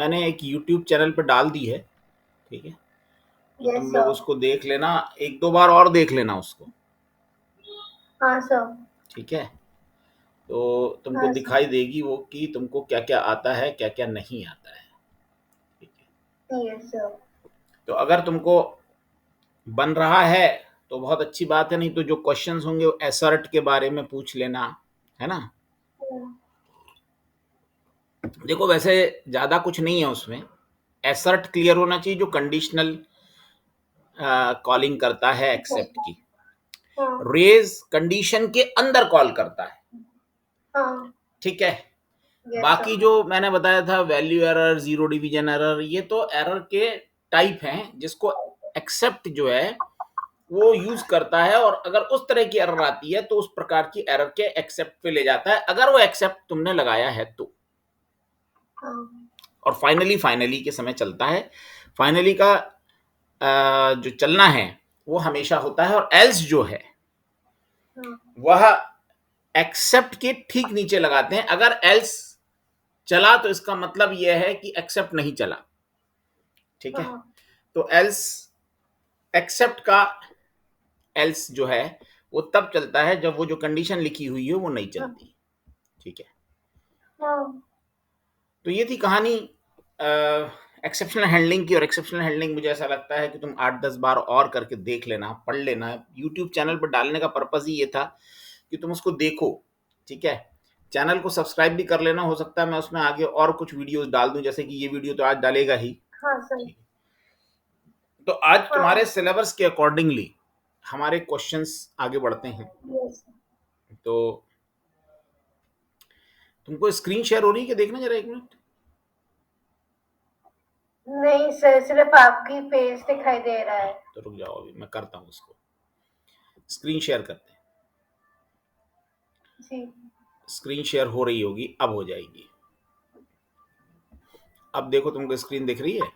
मैंने एक YouTube channel पे डाल दी है, ठीक है? तो यस तुम लोग सर। उसको देख लेना, 1-2 बार और देख लेना उसको, हाँ सर। ठीक है? तो तुमको हाँ सर। दिखाई देगी वो कि तुमको क्या-क्या आता है, क्या-क्या नहीं आता है, ठीक है? Yes sir. तो अगर तुमको बन रहा है, तो बहुत अच्छी बात है, नहीं तो जो क्वेश्चंस होंगे वो एसर्ट के बारे में पूछ लेना, है ना? देखो वैसे ज़्यादा कुछ नहीं है उसमें, एसर्ट क्लियर होना चाहिए जो कंडीशनल कॉलिंग करता है एक्सेप्ट की। हाँ। रेज कंडीशन के अंदर कॉल करता है, हाँ। ठीक है? यस बाकी सर। जो मैंने बताया था value error, zero division error, ये तो एरर के टाइप हैं जिसको एक्सेप्ट जो है वो यूज करता है, और अगर उस तरह की एरर आती है तो उस प्रकार की एरर के एक्सेप्ट पे ले जाता है, अगर वो एक्सेप्ट तुमने लगाया है तो। हाँ। और फाइनली फाइनली के समय चलता है, फाइनली का जो चलना है वो हमेशा होता है, और एल्स जो है हाँ। वह एक्सेप्ट के ठीक नीचे लगाते हैं। अगर एल्स चला तो इसका मतलब यह है कि एक्सेप्ट नहीं चला, ठीक है? हाँ। तो एल्स एक्सेप्ट का एल्स जो है वो तब चलता है जब वो जो कंडीशन लिखी हुई है वो नहीं चलती, ठीक है? हाँ। तो ये थी कहानी एक्सेप्शनल हैंडलिंग की। और एक्सेप्शनल हैंडलिंग मुझे ऐसा लगता है कि तुम 8-10 बार और करके देख लेना, पढ़ लेना। यूट्यूब चैनल पर डालने का पर्पज ही ये था कि तुम उसको देखो, ठीक है? चैनल को सब्सक्राइब भी कर लेना, हो सकता है मैं उसमें आगे और कुछ वीडियोस डाल दूं, जैसे कि ये वीडियो तो आज डालेगा ही, हाँ सर। ठीक है? तो आज तुम्हारे हाँ। सिलेबस के अकॉर्डिंगली हमारे क्वेश्चंस आगे बढ़ते हैं। यस। तो तुमको स्क्रीन शेयर हो रही है कि देखना जरा, 1 मिनट। नहीं सर, सिर्फ आपकी पेज दिखाई दे रहा है। तो रुक जाओ, अभी मैं करता हूँ उसको, स्क्रीन शेयर करते हैं। जी। स्क्रीन शेयर हो रही होगी, अब हो जाएगी। अब देखो तुमको स्क्रीन दिख रही है?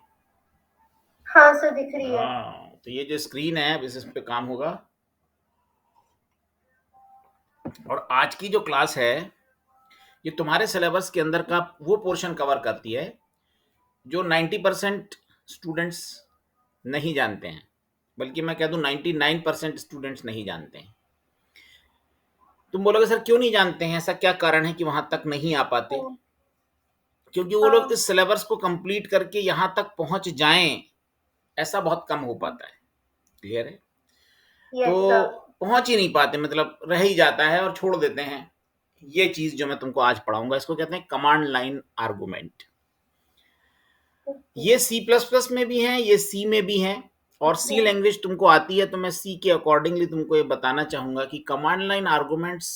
हाँ सर, दिख रही है। हाँ, तो ये जो स्क्रीन है अब इस पे काम होगा। और आज की जो क्लास है ये तुम्हारे सिलेबस के अंदर का वो पोर्शन कवर करती है जो 90% स्टूडेंट्स नहीं जानते हैं, बल्कि मैं कह दूं 99% स्टूडेंट्स नहीं जानते हैं। तुम बोलोगे सर क्यों नहीं जानते हैं, ऐसा क्या कारण है कि वहां तक नहीं आ पाते? हाँ। क्योंकि वो लोग हाँ। इस सिलेबस को कंप्लीट करके यहां तक पहुंच जाएं, ऐसा बहुत कम हो पाता है। क्लियर है? यस तो सर। पहुंच ही नहीं पाते, मतलब रह ही जाता है और छोड़ देते हैं। ये चीज जो मैं तुमको आज पढ़ाऊंगा इसको कहते हैं कमांड लाइन आर्गुमेंट। ये सी प्लस प्लस में भी है, ये सी में भी है। और सी लैंग्वेज तुमको आती है तो मैं सी के अकॉर्डिंगली तुमको ये बताना चाहूंगा कि कमांड लाइन आर्गुमेंट्स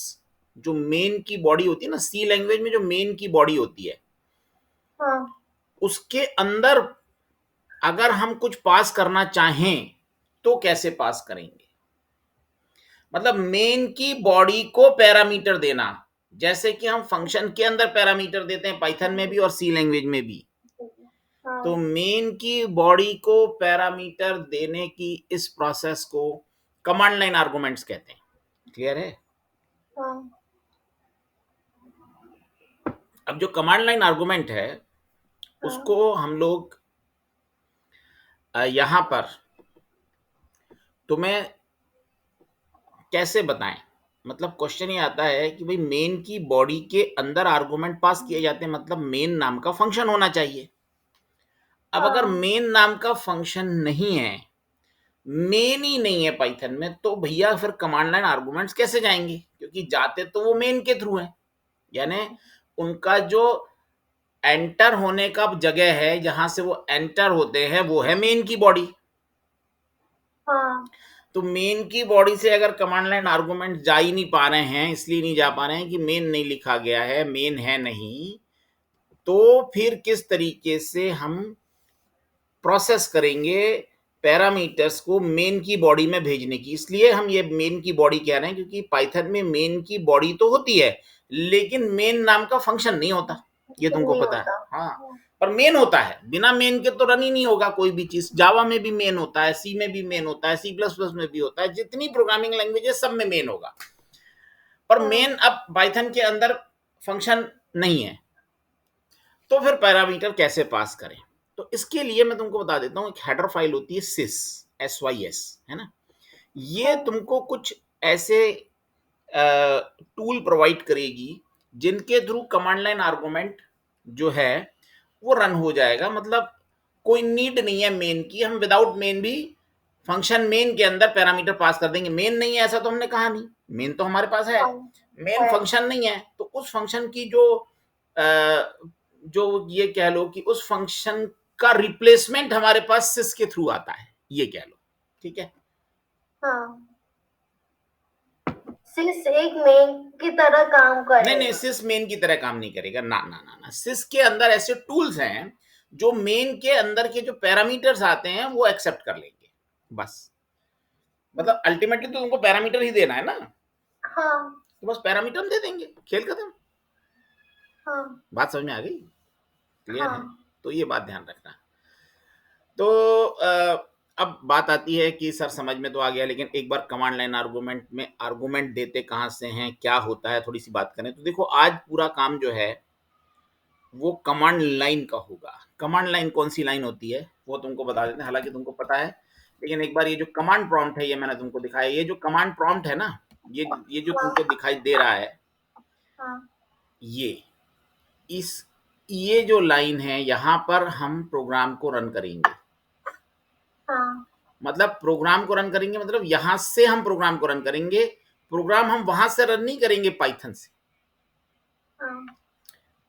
जो मेन की बॉडी होती है ना, सी लैंग्वेज में जो मेन की बॉडी होती है हाँ। उसके अंदर अगर हम कुछ पास करना चाहें तो कैसे पास करेंगे? मतलब मेन की बॉडी को पैरामीटर देना, जैसे कि हम फंक्शन के अंदर पैरामीटर देते हैं पाइथन में भी और सी लैंग्वेज में भी। तो हाँ। मेन की बॉडी को पैरामीटर देने की इस प्रोसेस को कमांड लाइन आर्गुमेंट्स कहते हैं। क्लियर है? हाँ। अब जो कमांड लाइन आर्गुमेंट है हाँ। उसको हम लोग यहां पर तुम्हें कैसे बताएं? मतलब क्वेश्चन ये आता है कि भाई मेन की बॉडी के अंदर आर्गुमेंट पास किए जाते हैं, मतलब मेन नाम का फंक्शन होना चाहिए। अब अगर हाँ। मेन नाम का फंक्शन नहीं है, मेन ही नहीं है पाइथन में, तो भैया फिर कमांड लाइन आर्गुमेंट्स कैसे जाएंगे? क्योंकि जाते तो वो मेन के थ्रू है, यानी उनका जो एंटर होने का जगह है जहां से वो एंटर होते हैं वो है मेन की बॉडी। हाँ। तो मेन की बॉडी से अगर कमांड लाइन आर्गुमेंट जा ही नहीं पा रहे हैं, इसलिए नहीं जा पा रहे हैं कि मेन नहीं लिखा गया है, मेन है नहीं, तो फिर किस तरीके से हम प्रोसेस करेंगे पैरामीटर्स को मेन की बॉडी में भेजने की? इसलिए हम ये मेन की बॉडी कह रहे हैं क्योंकि पाइथन में मेन की बॉडी तो होती है लेकिन मेन नाम का फंक्शन नहीं होता, ये तुमको नहीं पता है? होता। हाँ, पर मेन होता है, बिना मेन के तो रन ही नहीं होगा कोई भी चीज। जावा में भी मेन होता है, सी में भी मेन होता है, सी प्लस प्लस में भी होता है, जितनी प्रोग्रामिंग लैंग्वेज है सब में मेन होगा। पर हाँ। मेन अब पाइथन के अंदर फंक्शन नहीं है। तो फिर पैरामीटर कैसे पास करें? तो इसके लिए मैं तुमको बता देता हूँ, एक हेडर फाइल होती है sys, SYS, है ना? ये तुमको कुछ ऐसे टूल प्रोवाइड करेगी जिनके थ्रू कमांड लाइन आर्गुमेंट जो है वो रन हो जाएगा। मतलब कोई नीड नहीं है मेन की, हम विदाउट मेन भी फंक्शन मेन के अंदर पैरामीटर पास कर देंगे। मेन नहीं है ऐसा तो हमने कहा नहीं, मेन तो हमारे पास है, मेन फंक्शन नहीं है, तो उस फंक्शन की जो ये कह लो कि उस फंक्शन का रिप्लेसमेंट हमारे पास सिस के थ्रू आता है, ये कह लो, ठीक है। हाँ, सिस एक मेन की तरह काम नहीं नहीं, करेगा। सिस मेन की तरह काम नहीं करेगा, ना ना ना ना। सिस के अंदर ऐसे टूल्स हैं जो मेन के अंदर के जो पैरामीटर्स आते हैं वो एक्सेप्ट कर लेंगे, बस। मतलब अल्टीमेटली तो तुमको पैरामीटर ही देना है ना, हाँ तो बस पैरामीटर दे देंगे, खेल खत्म। हाँ बात समझ में आ गई? क्लियर है? हाँ तो ये बात ध्यान रखना। तो अब बात आती है कि सर समझ में तो आ गया, लेकिन एक बार कमांड लाइन आर्गुमेंट में आर्गुमेंट देते कहाँ से हैं, क्या होता है, थोड़ी सी बात करें। तो देखो, आज पूरा काम जो है वो कमांड लाइन का होगा। कमांड लाइन कौन सी लाइन होती है वो तुमको बता देते हैं, हालांकि तुमको पता है, लेकिन एक बार ये जो कमांड प्रॉम्प्ट है ये मैंने तुमको दिखाया। ये जो कमांड प्रॉम्प्ट है ना, ये जो तुमको दिखाई दे रहा है, हाँ ये इस ये जो लाइन है यहाँ पर हम प्रोग्राम को रन करेंगे। हाँ मतलब प्रोग्राम को रन करेंगे मतलब यहां से हम प्रोग्राम को रन करेंगे। प्रोग्राम हम वहां से रन नहीं करेंगे पाइथन से, हाँ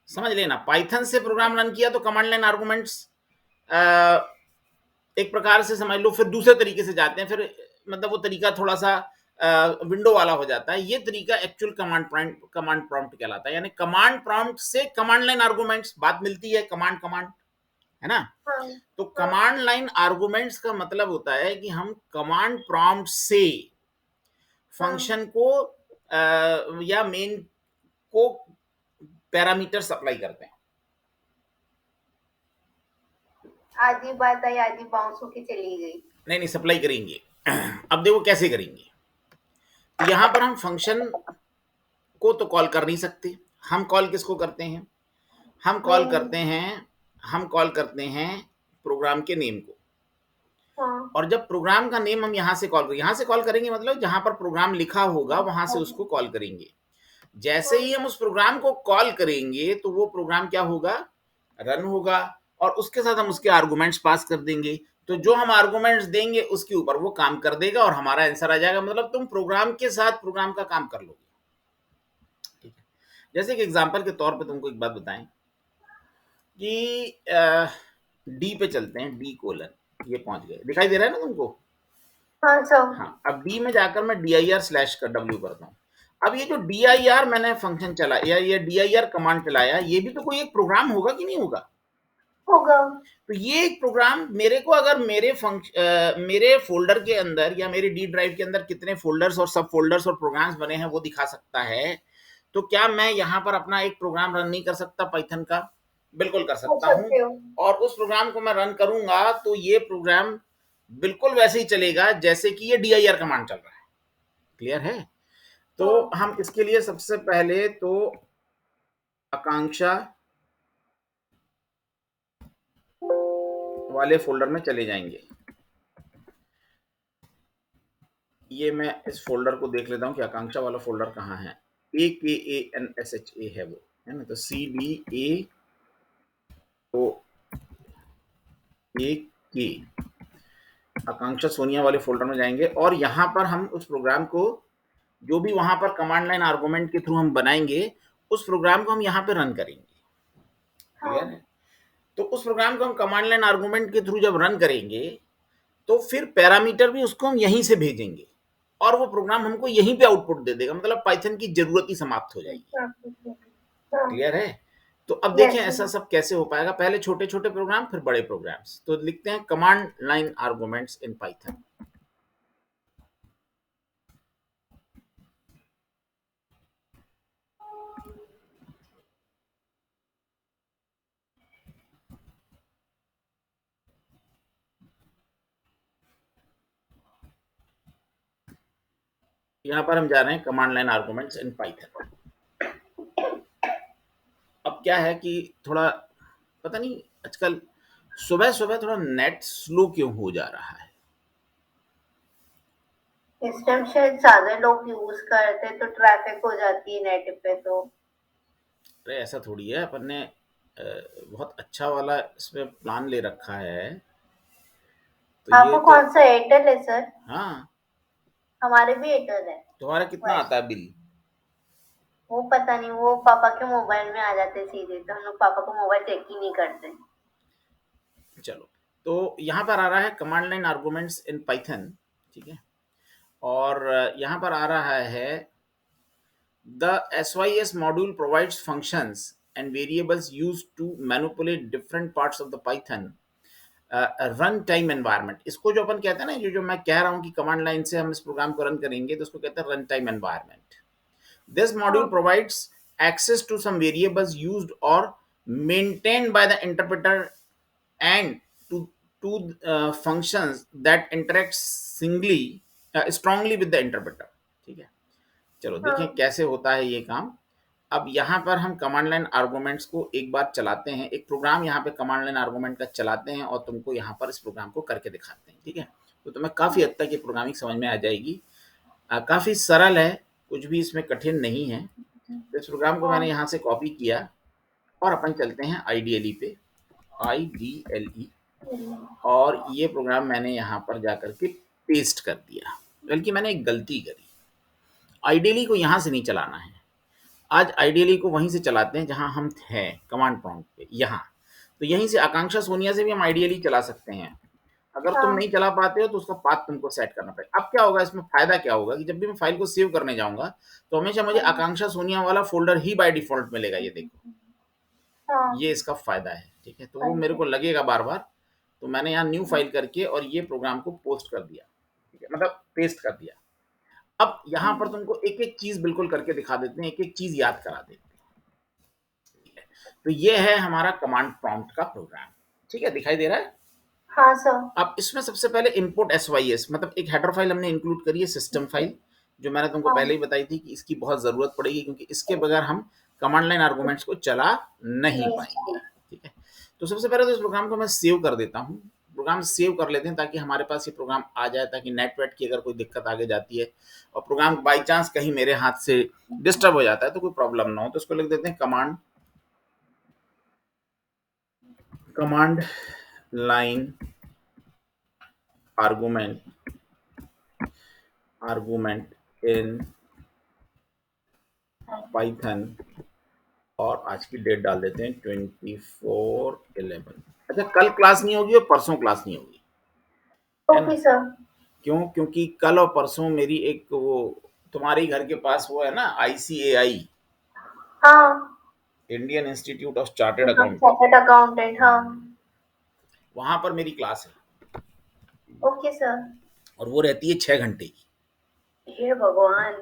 समझ लेना। पाइथन से प्रोग्राम रन किया तो कमांड लाइन आर्गुमेंट्स एक प्रकार से समझ लो, फिर दूसरे तरीके से जाते हैं, फिर मतलब वो तरीका थोड़ा सा विंडो वाला हो जाता है। ये तरीका एक्चुअल कमांड प्रॉम्प्ट कहलाता है, यानी कमांड प्रॉम्प्ट से कमांड लाइन आर्गुमेंट्स बात मिलती है, कमांड कमांड, है ना। हाँ तो कमांड लाइन आर्गुमेंट्स का मतलब होता है कि हम कमांड प्रॉम्प्ट से हाँ। फंक्शन को या मेन को पैरामीटर सप्लाई करते हैं। आधी बात आई आधी बाउंस होके चली गई। नहीं नहीं, सप्लाई करेंगे। अब देखो कैसे करेंगे। तो यहां पर हम फंक्शन को तो कॉल कर नहीं सकते। हम कॉल किसको करते हैं? हम कॉल मेन। करते हैं हम कॉल करते हैं प्रोग्राम के नेम को। हाँ और जब प्रोग्राम का नेम हम यहां से कॉल करेंगे, मतलब जहां पर प्रोग्राम लिखा होगा वहां से उसको कॉल करेंगे। जैसे ही हम उस प्रोग्राम को कॉल करेंगे तो वो प्रोग्राम क्या होगा? रन होगा, और उसके साथ हम उसके आर्गुमेंट्स पास कर देंगे। तो जो हम आर्गुमेंट्स देंगे उसके ऊपर वो काम कर देगा और हमारा आंसर आ जाएगा। मतलब तुम प्रोग्राम के साथ प्रोग्राम का काम कर लोगे, ठीक है। जैसे कि एग्जांपल के तौर पे तुमको एक बात बताएं कि डी पे चलते हैं, डी कोलन, ये पहुंच गए, दिखाई दे रहा है ना तुमको? हाँ सब। हाँ, अब डी में जाकर मैं डी आई आर स्लैश कर डब्ल्यू करता हूँ। अब ये जो डी आई आर मैंने फंक्शन चला या ये डी आई आर कमांड चलाया, ये भी तो कोई एक प्रोग्राम होगा कि नहीं होगा? होगा। तो ये एक प्रोग्राम मेरे को अगर मेरे फोल्डर के अंदर या मेरे डी ड्राइव के अंदर कितने फोल्डर्स और सब फोल्डर्स और प्रोग्राम्स बने हैं वो दिखा सकता है। तो क्या मैं यहाँ पर अपना एक प्रोग्राम रन नहीं कर सकता पाइथन का? बिल्कुल कर कर सकता हूँ। सकते हो। और उस प्रोग्राम को मैं रन करूंगा तो ये प्रोग्राम बिल्कुल वैसे ही चलेगा जैसे कि ये डी आई आर कमांड चल रहा है। क्लियर है? तो हाँ हम इसके लिए सबसे पहले तो आकांक्षा वाले फोल्डर में चले जाएंगे। ये मैं इस फोल्डर को देख लेता हूँ कि आकांक्षा वाला फोल्डर कहाँ है। AKANSHA है वो, है ना। तो CDAOAK, आकांक्षा सोनिया वाले फोल्डर में जाएंगे और यहाँ पर हम उस प्रोग्राम को, जो भी वहां पर कमांड लाइन आर्गुमेंट के थ्रू हम बनाएंगे, उस प्रोग्राम को हम यहाँ पे रन करेंगे। क्लियर हाँ है? तो उस प्रोग्राम को हम कमांड लाइन आर्गुमेंट के थ्रू जब रन करेंगे तो फिर पैरामीटर भी उसको हम यहीं से भेजेंगे और वो प्रोग्राम हमको यहीं पे आउटपुट दे देगा। मतलब पाइथन की जरूरत ही समाप्त हो जाएगी। हाँ। क्लियर है? तो अब देखें यस। ऐसा सब कैसे हो पाएगा। पहले छोटे छोटे प्रोग्राम, फिर बड़े प्रोग्राम्स। तो लिखते हैं command line arguments in Python. यहां पर हम जा रहे हैं command line arguments in Python. अब क्या है कि थोड़ा पता नहीं आजकल सुबह-सुबह थोड़ा नेट स्लो क्यों हो जा रहा है? इस टाइम शायद ज़्यादा लोग यूज़ करते हैं तो ट्रैफ़िक हो जाती है नेट पे तो। अरे ऐसा थोड़ी है, अपन ने बहुत अच्छा वाला इसमें प्लान ले रखा है, तो ये आपको तो कौन-सा एयरटेल है सर? हाँ, हमारे भी एयरटेल है। तुम्हारा कितना वैसे आता है बिल? वो पता नहीं, वो पापा के मोबाइल में आ जाते सीधे, तो हम लोग पापा का मोबाइल चेक ही नहीं करते। चलो, तो यहाँ पर आ रहा है command line arguments in Python, ठीक है? और यहाँ पर आ रहा है the SYS module provides functions and variables used to manipulate different parts of the Python run time environment. इसको जो अपन कहते हैं ना, जो जो मैं कह रहा हूँ कि कमांड लाइन से हम इस प्रोग्राम को रन करेंगे, तो उसको कहते हैं run time environment. This module हाँ, provides access to some variables used or maintained by the interpreter and to functions that interact singly strongly with the interpreter। ठीक है, चलो देखें हाँ, कैसे होता है ये काम। अब यहाँ पर हम कमांड लाइन आर्गूमेंट्स को एक बार चलाते हैं, एक प्रोग्राम यहाँ पे कमांड लाइन आर्गूमेंट का चलाते हैं और तुमको यहाँ पर इस प्रोग्राम को करके दिखाते हैं, ठीक है? तो तुम्हें काफ़ी हद तक ये प्रोग्रामिंग समझ में आ जाएगी। काफ़ी सरल है, कुछ भी इसमें कठिन नहीं है। तो इस प्रोग्राम को मैंने हाँ, यहाँ से कॉपी किया और अपन चलते हैं आईडीएलई पे, IDLE, और ये प्रोग्राम मैंने यहाँ पर जा करके पेस्ट कर दिया। बल्कि मैंने एक गलती करी, आईडीएलई को यहाँ से नहीं चलाना है, आज आइडियली को वहीं से चलाते हैं जहां हम हैं, कमांड प्रॉम्प्ट पे यहाँ। तो यहीं से आकांक्षा सोनिया से भी हम आइडियली चला सकते हैं। अगर तुम नहीं हाँ, चला पाते हो तो उसका पाथ तुमको सेट करना पड़ेगा। अब क्या होगा, इसमें फायदा क्या होगा कि जब भी मैं फाइल को सेव करने जाऊंगा तो हमेशा मुझे हाँ, आकांक्षा सोनिया वाला फोल्डर ही बाय डिफॉल्ट मिलेगा। ये देखो, हाँ, ये इसका फायदा है, ठीक है? तो वो मेरे अच्छा, को लगेगा बार बार, तो मैंने यहाँ न्यू फाइल करके और ये प्रोग्राम को पोस्ट कर दिया, ठीक है, मतलब पेस्ट कर दिया। अब यहाँ पर तुमको एक एक चीज बिल्कुल करके दिखा देते हैं, एक एक चीज याद करा देते हैं। तो ये है हमारा कमांड प्रॉम्प्ट का प्रोग्राम, ठीक है? दिखाई दे रहा है? हाँ सर, अब इसमें सबसे पहले इंपोर्ट एसवाईएस, मतलब एक हेडर फाइल हमने इंक्लूड करी है, सिस्टम फाइल, जो मैंने तुमको पहले हाँ, ही बताई थी कि इसकी बहुत ज़रूरत पड़ेगी, क्योंकि इसके बगैर हम कमांड लाइन आर्गूमेंट्स को चला नहीं पाएंगे, ठीक है? तो सबसे पहले तो इस प्रोग्राम को मैं सेव कर देता हूँ। प्रोग्राम सेव कर लेते हैं ताकि हमारे पास ये प्रोग्राम आ जाए, ताकि नेट वेट की अगर कोई दिक्कत आगे जाती है और प्रोग्राम बाई चांस कहीं मेरे हाथ से डिस्टर्ब हो जाता है तो कोई प्रॉब्लम ना हो। तो इसको लिख देते हैं command line argument argument in Python, और आज की डेट डाल देते हैं 24/11। अच्छा, कल क्लास नहीं होगी और परसों क्लास नहीं होगी, है ना? ओके सर, क्यों? क्योंकि कल और परसों मेरी एक वो तुम्हारे ही घर के पास वो है ना, ICAI, हाँ, इंडियन इंस्टीट्यूट ऑफ चार्टर्ड हाँ, अकाउंटेंट, चार्टर्ड अकाउंटेंट, हाँ, वहां पर मेरी क्लास है ओके सर, और वो रहती है 6 घंटे की। हे भगवान,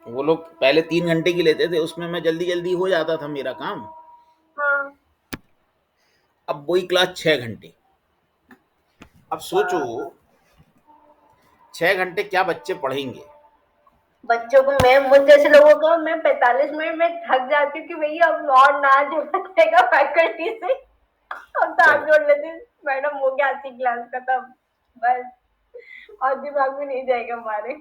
वो लोग पहले 3 घंटे की लेते थे, उसमें मैं जल्दी जल्दी हो जाता था मेरा काम। हाँ, अब वही क्लास 6 घंटे। अब सोचो, वाह। 6 घंटे क्या बच्चे पढ़ेंगे? बच्चों को मैं मुझ जैसे लोगों को मैं 45 मिनट में थक जाती हूँ कि भैया अब और ना जोड़ना पड़ेगा फैकल्टी से। अब तो आप चलो, जोड़ लेते मैडम, हो गया अच्छी क्लास खत्म, बस और दिमाग में नहीं जाएगा हमारे।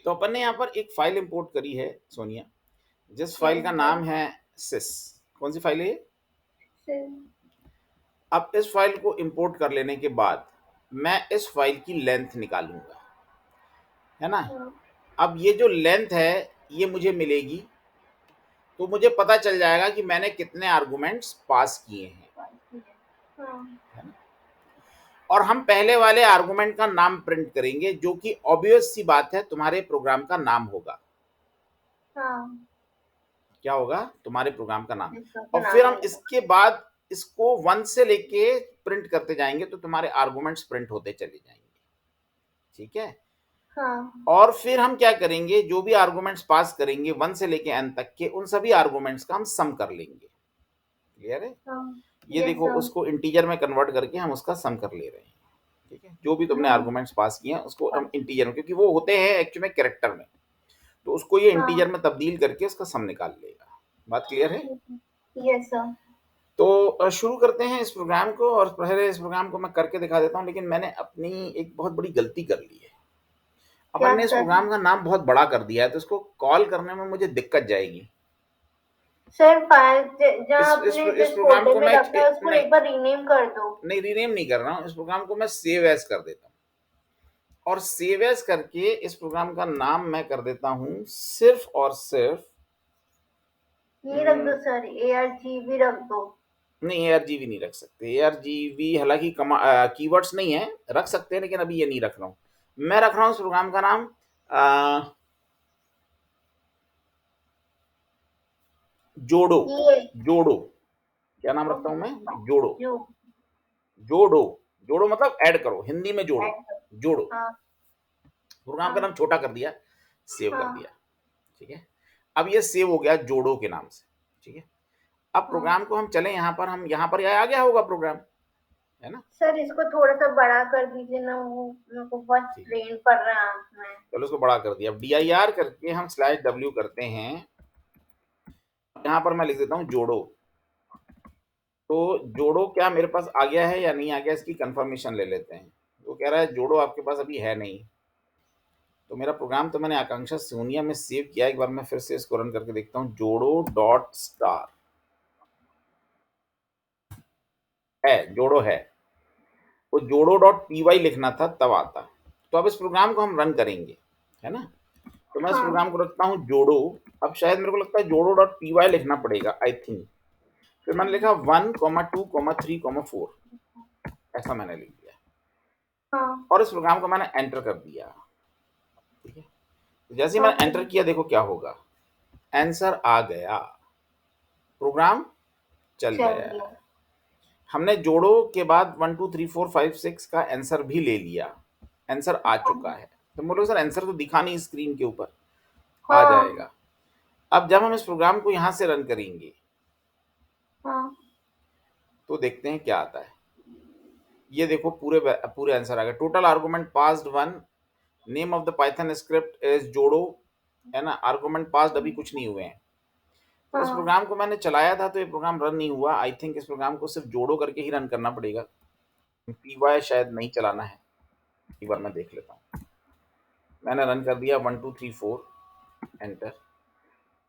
तो अपन ने यहाँ पर एक फाइल इंपोर्ट करी है सोनिया, जिस फाइल यस का सर, नाम है सिस। कौन सी फाइल है ये? सर, अब इस फाइल को इंपोर्ट कर लेने के बाद मैं इस फाइल की लेंथ निकालूंगा, है ना? हाँ, अब ये जो लेंथ है ये मुझे मिलेगी, तो मुझे पता चल जाएगा कि मैंने कितने आर्गुमेंट्स पास किए हैं, हाँ, है ना? और हम पहले वाले आर्गुमेंट का नाम प्रिंट करेंगे, जो कि ऑब्वियस सी बात है तुम्हारे प्रोग्राम का नाम होगा। हाँ, क्या होगा? तुम्हारे प्रोग्राम का नाम। इसका और नाम फिर हम होगा। इसके बाद इसको 1 से लेके प्रिंट करते जाएंगे, तो तुम्हारे आर्गुमेंट्स प्रिंट होते चले जाएंगे, ठीक है? हाँ, और फिर हम क्या करेंगे, जो भी आर्गुमेंट्स पास करेंगे 1 से लेके n तक के, उन सभी आर्गुमेंट्स का हम सम कर लेंगे। क्लियर है? हाँ, ये यस देखो, सर, उसको इंटीजर में कन्वर्ट करके हम उसका सम कर ले रहे हैं, ठीक है? जो भी तुमने हाँ, आर्गुमेंट्स पास किए हैं उसको हम इंटीजर में, क्योंकि वो होते हैं एक्चुअली में कैरेक्टर में, तो उसको ये इंटीजर हाँ, में तब्दील करके उसका सम निकाल लेगा। बात क्लियर है? यस सर, तो शुरू करते हैं इस प्रोग्राम को, और पहले इस प्रोग्राम को मैं करके दिखा देता हूँ, लेकिन मैंने अपनी एक बहुत बड़ी गलती कर ली है। अपन क्या ने इस सर? प्रोग्राम का नाम बहुत बड़ा कर दिया है, तो इसको कॉल करने में मुझे दिक्कत जाएगी। सर फाइल जहाँ आपने इस जिस प्रोग्राम फोल्डर को में मैं रखा है उसको नहीं, एक बार रीनेम कर दो। नहीं रीनेम नहीं कर रहा हूँ, इस प्रोग्राम को मैं सेव एज कर देता हूँ, और सेव एज करके इस प्रोग्राम का नाम मैं कर देता हूँ सिर्फ और सिर्फ ये रख दो सर, ARGB रख दो। नहीं, ARGV नहीं रख सकते। ARGV हालांकि कीवर्ड्स नहीं है, रख सकते हैं, लेकिन अभी ये नहीं रख रहा हूँ। मैं रख रहा हूँ इस प्रोग्राम का नाम जोड़ो। ये जोड़ो, क्या नाम रखता हूँ ओके। मैं? जोड़ो। जो जोड़ो, जोड़ो मतलब ऐड करो, हिंदी में जोड़ो। ऐड कर। जोड़ो, हाँ प्रोग्राम का हाँ नाम छोटा कर दिया, सेव कर हाँ दिया। ठीक है, अब ये सेव हो गया जोड़ो के नाम से। ठीक है, अब हाँ। प्रोग्राम को हम चले यहाँ पर, हम यहाँ पर आ गया होगा प्रोग्राम, है ना? सर इसको थोड़ा सा बड़ा कर दीजिए ना, वो मेरे को बहुत ठीक है, स्ट्रेन पड़ रहा है आँख में। चलो उसको बड़ा कर दिया। अब DIR करके हम /W करते हैं, यहाँ पर मैं लिख देता हूँ जोड़ो। तो जोड़ो क्या मेरे पास आ गया है या नहीं आ गया, इसकी कंफर्मेशन ले लेते हैं। वो कह रहा है जोड़ो आपके पास अभी है नहीं। तो मेरा प्रोग्राम तो मैंने आकांक्षा सोनिया में सेव किया, एक बार मैं फिर से इसको रन करके देखता हूँ। जोड़ो डॉट स्टार है, जोड़ो है, वो जोड़ो डॉट py लिखना था तब आता। तो अब इस प्रोग्राम को हम रन करेंगे, है ना? तो मैं इस हाँ प्रोग्राम को रखता हूँ जोड़ो। अब शायद मेरे को लगता है जोड़ो डॉट py लिखना पड़ेगा, आई थिंक। फिर मैंने लिखा 1, 2, 3, 4, ऐसा मैंने लिख दिया, हाँ। और इस प्रोग्राम को मैंने एंटर कर दिया। ठीक है, तो जैसे ही मैंने ओके। एंटर किया, देखो क्या होगा, आंसर आ गया, प्रोग्राम चल चल गया। गया। हमने जोड़ो के बाद 1, 2, 3, 4, 5, 6 का आंसर भी ले लिया, आंसर आ चुका है। तो बोलो सर आंसर तो दिखा नहीं स्क्रीन के ऊपर। आ हाँ जाएगा। अब जब हम इस प्रोग्राम को यहाँ से रन करेंगे, हाँ। तो देखते हैं क्या आता है। ये देखो पूरे पूरे आंसर आ गए। Total argument passed 1, name of the Python script is जोड़ो, है ना? आर्गुमेंट पास्ड अभी कुछ नहीं हुए हैं। तो इस हाँ प्रोग्राम को मैंने चलाया था, तो ये प्रोग्राम रन नहीं हुआ। आई थिंक इस प्रोग्राम को सिर्फ जोड़ो करके ही रन करना पड़ेगा, py शायद नहीं चलाना है। एक बार मैं देख लेता हूँ। मैंने रन कर दिया 1, 2, 3, 4, एंटर।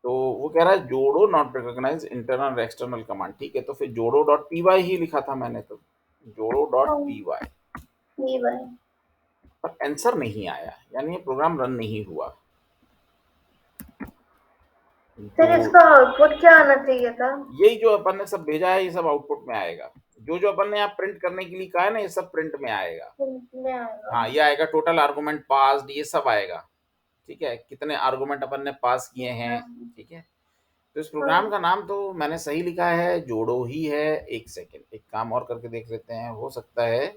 तो वो कह रहा है जोड़ो नॉट रिकॉग्नाइज इंटरनल और एक्सटर्नल कमांड। ठीक है, तो फिर जोड़ो डॉट py ही लिखा था मैंने, तो जोड़ो डॉट हाँ। py, ये बात। पर आंसर नहीं आया, यानी ये प्रोग्राम रन नहीं हुआ। सर जो इसका आउटपुट क्या आना चाहिए था? यही जो अपन ने सब भेजा है, ये सब आउटपुट में आएगा। जो जो अपन ने यहाँ प्रिंट करने के लिए कहा है ना, ये सब प्रिंट में आएगा। में आएगा। हाँ, ये आएगा टोटल आर्गुमेंट पास्ड, ये सब आएगा। ठीक है, कितने आर्गुमेंट अपन ने पास किए हैं। हाँ ठीक है, तो इस प्रोग्राम हाँ। का नाम तो मैंने सही लिखा है, जोड़ो ही है। एक सेकेंड, एक काम और करके देख लेते हैं, हो सकता है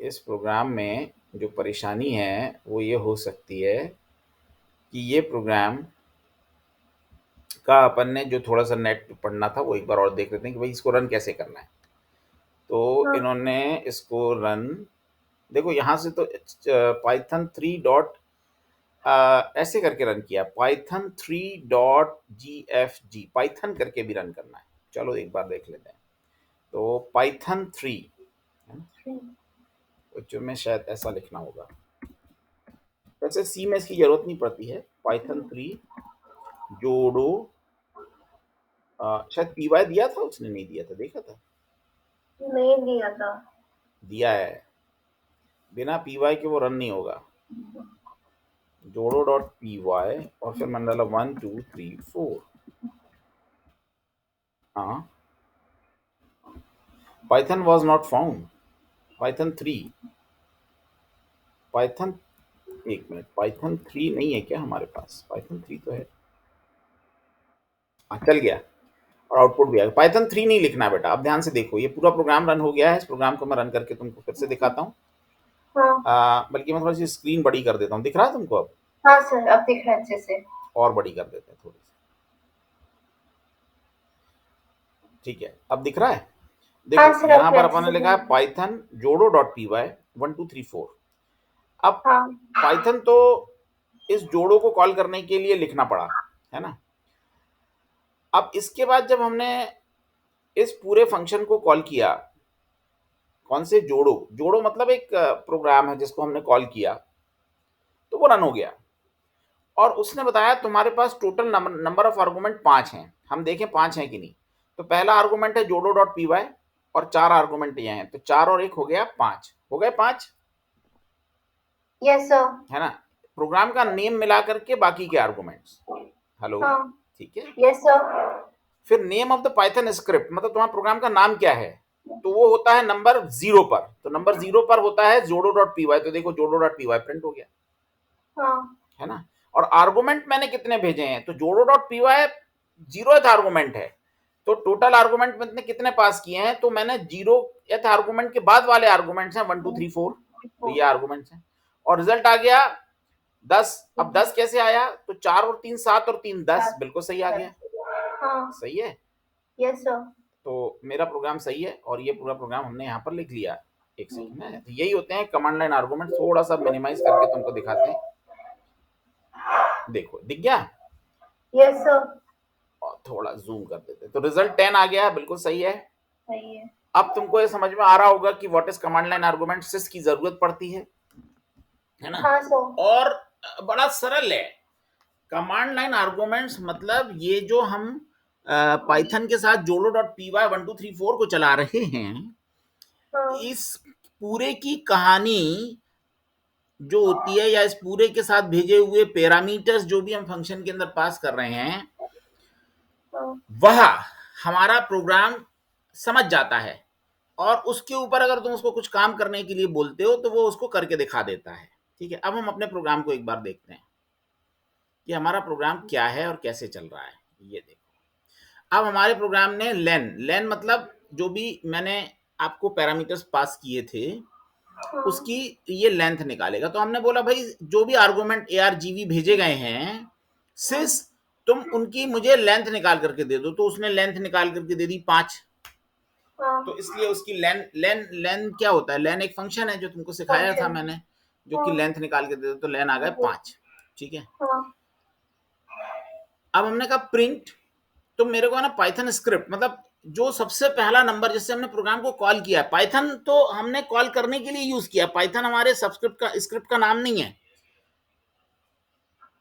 इस प्रोग्राम में जो परेशानी है वो ये हो सकती है कि ये प्रोग्राम का अपन ने जो थोड़ा सा नेट पे पढ़ना था, वो एक बार और देख लेते हैं कि भाई इसको रन कैसे करना है। तो हाँ इन्होंने इसको रन, देखो यहाँ से तो python 3 डॉट ऐसे करके रन किया, python 3.gfg, पाइथन करके भी रन करना है। चलो एक बार देख लेते हैं। तो python 3, है ना? बच्चों में शायद ऐसा लिखना होगा, वैसे सी में इसकी जरूरत नहीं पड़ती है। python 3 जोड़ो, शायद py दिया था, उसने नहीं दिया था, देखा था? नहीं दिया था। दिया है, बिना py के वो रन नहीं होगा। जोड़ो डॉट py, और फिर मैंने डाला 1, 2, 3, 4। हाँ, Python was not found, python 3, Python, एक मिनट, python 3 नहीं है क्या हमारे पास? python 3 तो है। हाँ, चल गया, और आउटपुट भी आ गया। python 3 नहीं लिखना है बेटा। अब ध्यान से देखो, ये पूरा प्रोग्राम रन हो गया है। इस प्रोग्राम को मैं रन करके तुमको फिर से दिखाता हूँ। हाँ बल्कि मैं थोड़ी सी स्क्रीन बड़ी कर देता हूँ, दिख रहा है तुमको अब? हाँ सर, अब दिख रहा है अच्छे से। और बड़ी कर देते हैं थोड़ी सी। ठीक है, अब दिख रहा है? हाँ देखो सर, यहाँ अब पर अच्छे अपन ने से लिखा है दिख रहा है। पाइथन जोड़ो डॉट py 1, 2, 3, 4। अब हाँ पाइथन तो इस जोड़ो को कॉल करने के लिए लिखना पड़ा, है ना? अब इसके बाद जब हमने इस पूरे फंक्शन को कॉल किया, कौन से, जोड़ो, जोड़ो मतलब एक प्रोग्राम है जिसको हमने कॉल किया, तो वो रन हो गया और उसने बताया तुम्हारे पास टोटल नंबर ऑफ आर्गुमेंट 5 हैं। हम देखें 5 हैं कि नहीं। तो पहला आर्गुमेंट है जोड़ो डॉट पी वाई और 4 आर्गुमेंट ये हैं, तो 4 और 1 हो गया 5, हो गए 5। Yes sir. है ना। प्रोग्राम का नेम मिला करके बाकी के आर्गुमेंट्स। हेलो। हाँ। ठीक है। Yes sir. फिर name of the Python script, मतलब तुम्हारा प्रोग्राम का नाम क्या है, तो वो होता है नंबर 0 पर। तो नंबर 0 पर होता है जोडो डॉट पी वाई, तो देखो जोडो डॉट पी वाई प्रिंट हो गया। हाँ। है ना। और आर्गुमेंट मैंने कितने भेजे हैं, तो जोडो dot P y 0th argument है, तो टोटल आर्गुमेंट मैंने कितने पास किए हैं, तो मैंने 0th आर्गुमेंट के बाद वाले आर्गुमेंट्स हैं 1 2 3 4, तो ये आर्गुमेंट्स हैं। और रिजल्ट आ गया 10। अब 10 कैसे आया, तो 4 और 3 7 और 3 10, बिल्कुल सही आ गया। हाँ। सही है। Yes sir. तो मेरा प्रोग्राम सही है और ये पूरा प्रोग्राम हमने यहाँ पर लिख लिया। एक सेकंड है, तो यही होते हैं कमांड लाइन आर्गुमेंट। थोड़ा सा मिनिमाइज करके तुमको दिखाते हैं, देखो दिख गया। Yes sir. और थोड़ा जूम कर देते, तो रिजल्ट 10 आ गया, बिल्कुल सही है। सही है। अब तुमको ये समझ में आ रहा होगा कि what is command line argument, sys की जरूरत पड़ती है ना। हाँ सर। और बड़ा सरल है कमांड लाइन आर्गुमेंट्स, मतलब ये जो हम पाइथन के साथ जोड़ो डॉट पी वाई 1 2 3 4 को चला रहे हैं, हाँ। इस पूरे की कहानी जो होती है, या इस पूरे के साथ भेजे हुए पैरामीटर्स जो भी हम फंक्शन के अंदर पास कर रहे हैं, हाँ। वह हमारा प्रोग्राम समझ जाता है और उसके ऊपर अगर तुम उसको कुछ काम करने के लिए बोलते हो तो वो उसको करके दिखा देता है। ठीक है। अब हम अपने प्रोग्राम को एक बार देखते हैं कि हमारा प्रोग्राम क्या है और कैसे चल रहा है। ये देखो, अब हमारे प्रोग्राम ने लेन, लेन मतलब जो भी मैंने आपको पैरामीटर्स पास किए थे हाँ। उसकी ये लेंथ निकालेगा। तो हमने बोला भाई जो भी आर्गुमेंट ARGV भेजे गए हैं, सिस तुम उनकी मुझे लेंथ निकाल करके दे दो। तो उसने लेंथ निकाल करके दे दी 5। हाँ। तो इसलिए उसकी लेन लेन लेन क्या होता है, लेन एक फंक्शन है जो तुमको सिखाया था फंक्शन। मैंने, जो कि हाँ। लेंथ निकाल के दे दो, तो लेन आ गए 5। ठीक है। हाँ। अब हमने कहा प्रिंट, तो मेरे को ना पाइथन स्क्रिप्ट, मतलब जो सबसे पहला नंबर जिससे हमने प्रोग्राम को कॉल किया, पाइथन तो हमने कॉल करने के लिए यूज किया, पाइथन हमारे सबस्क्रिप्ट का स्क्रिप्ट का नाम नहीं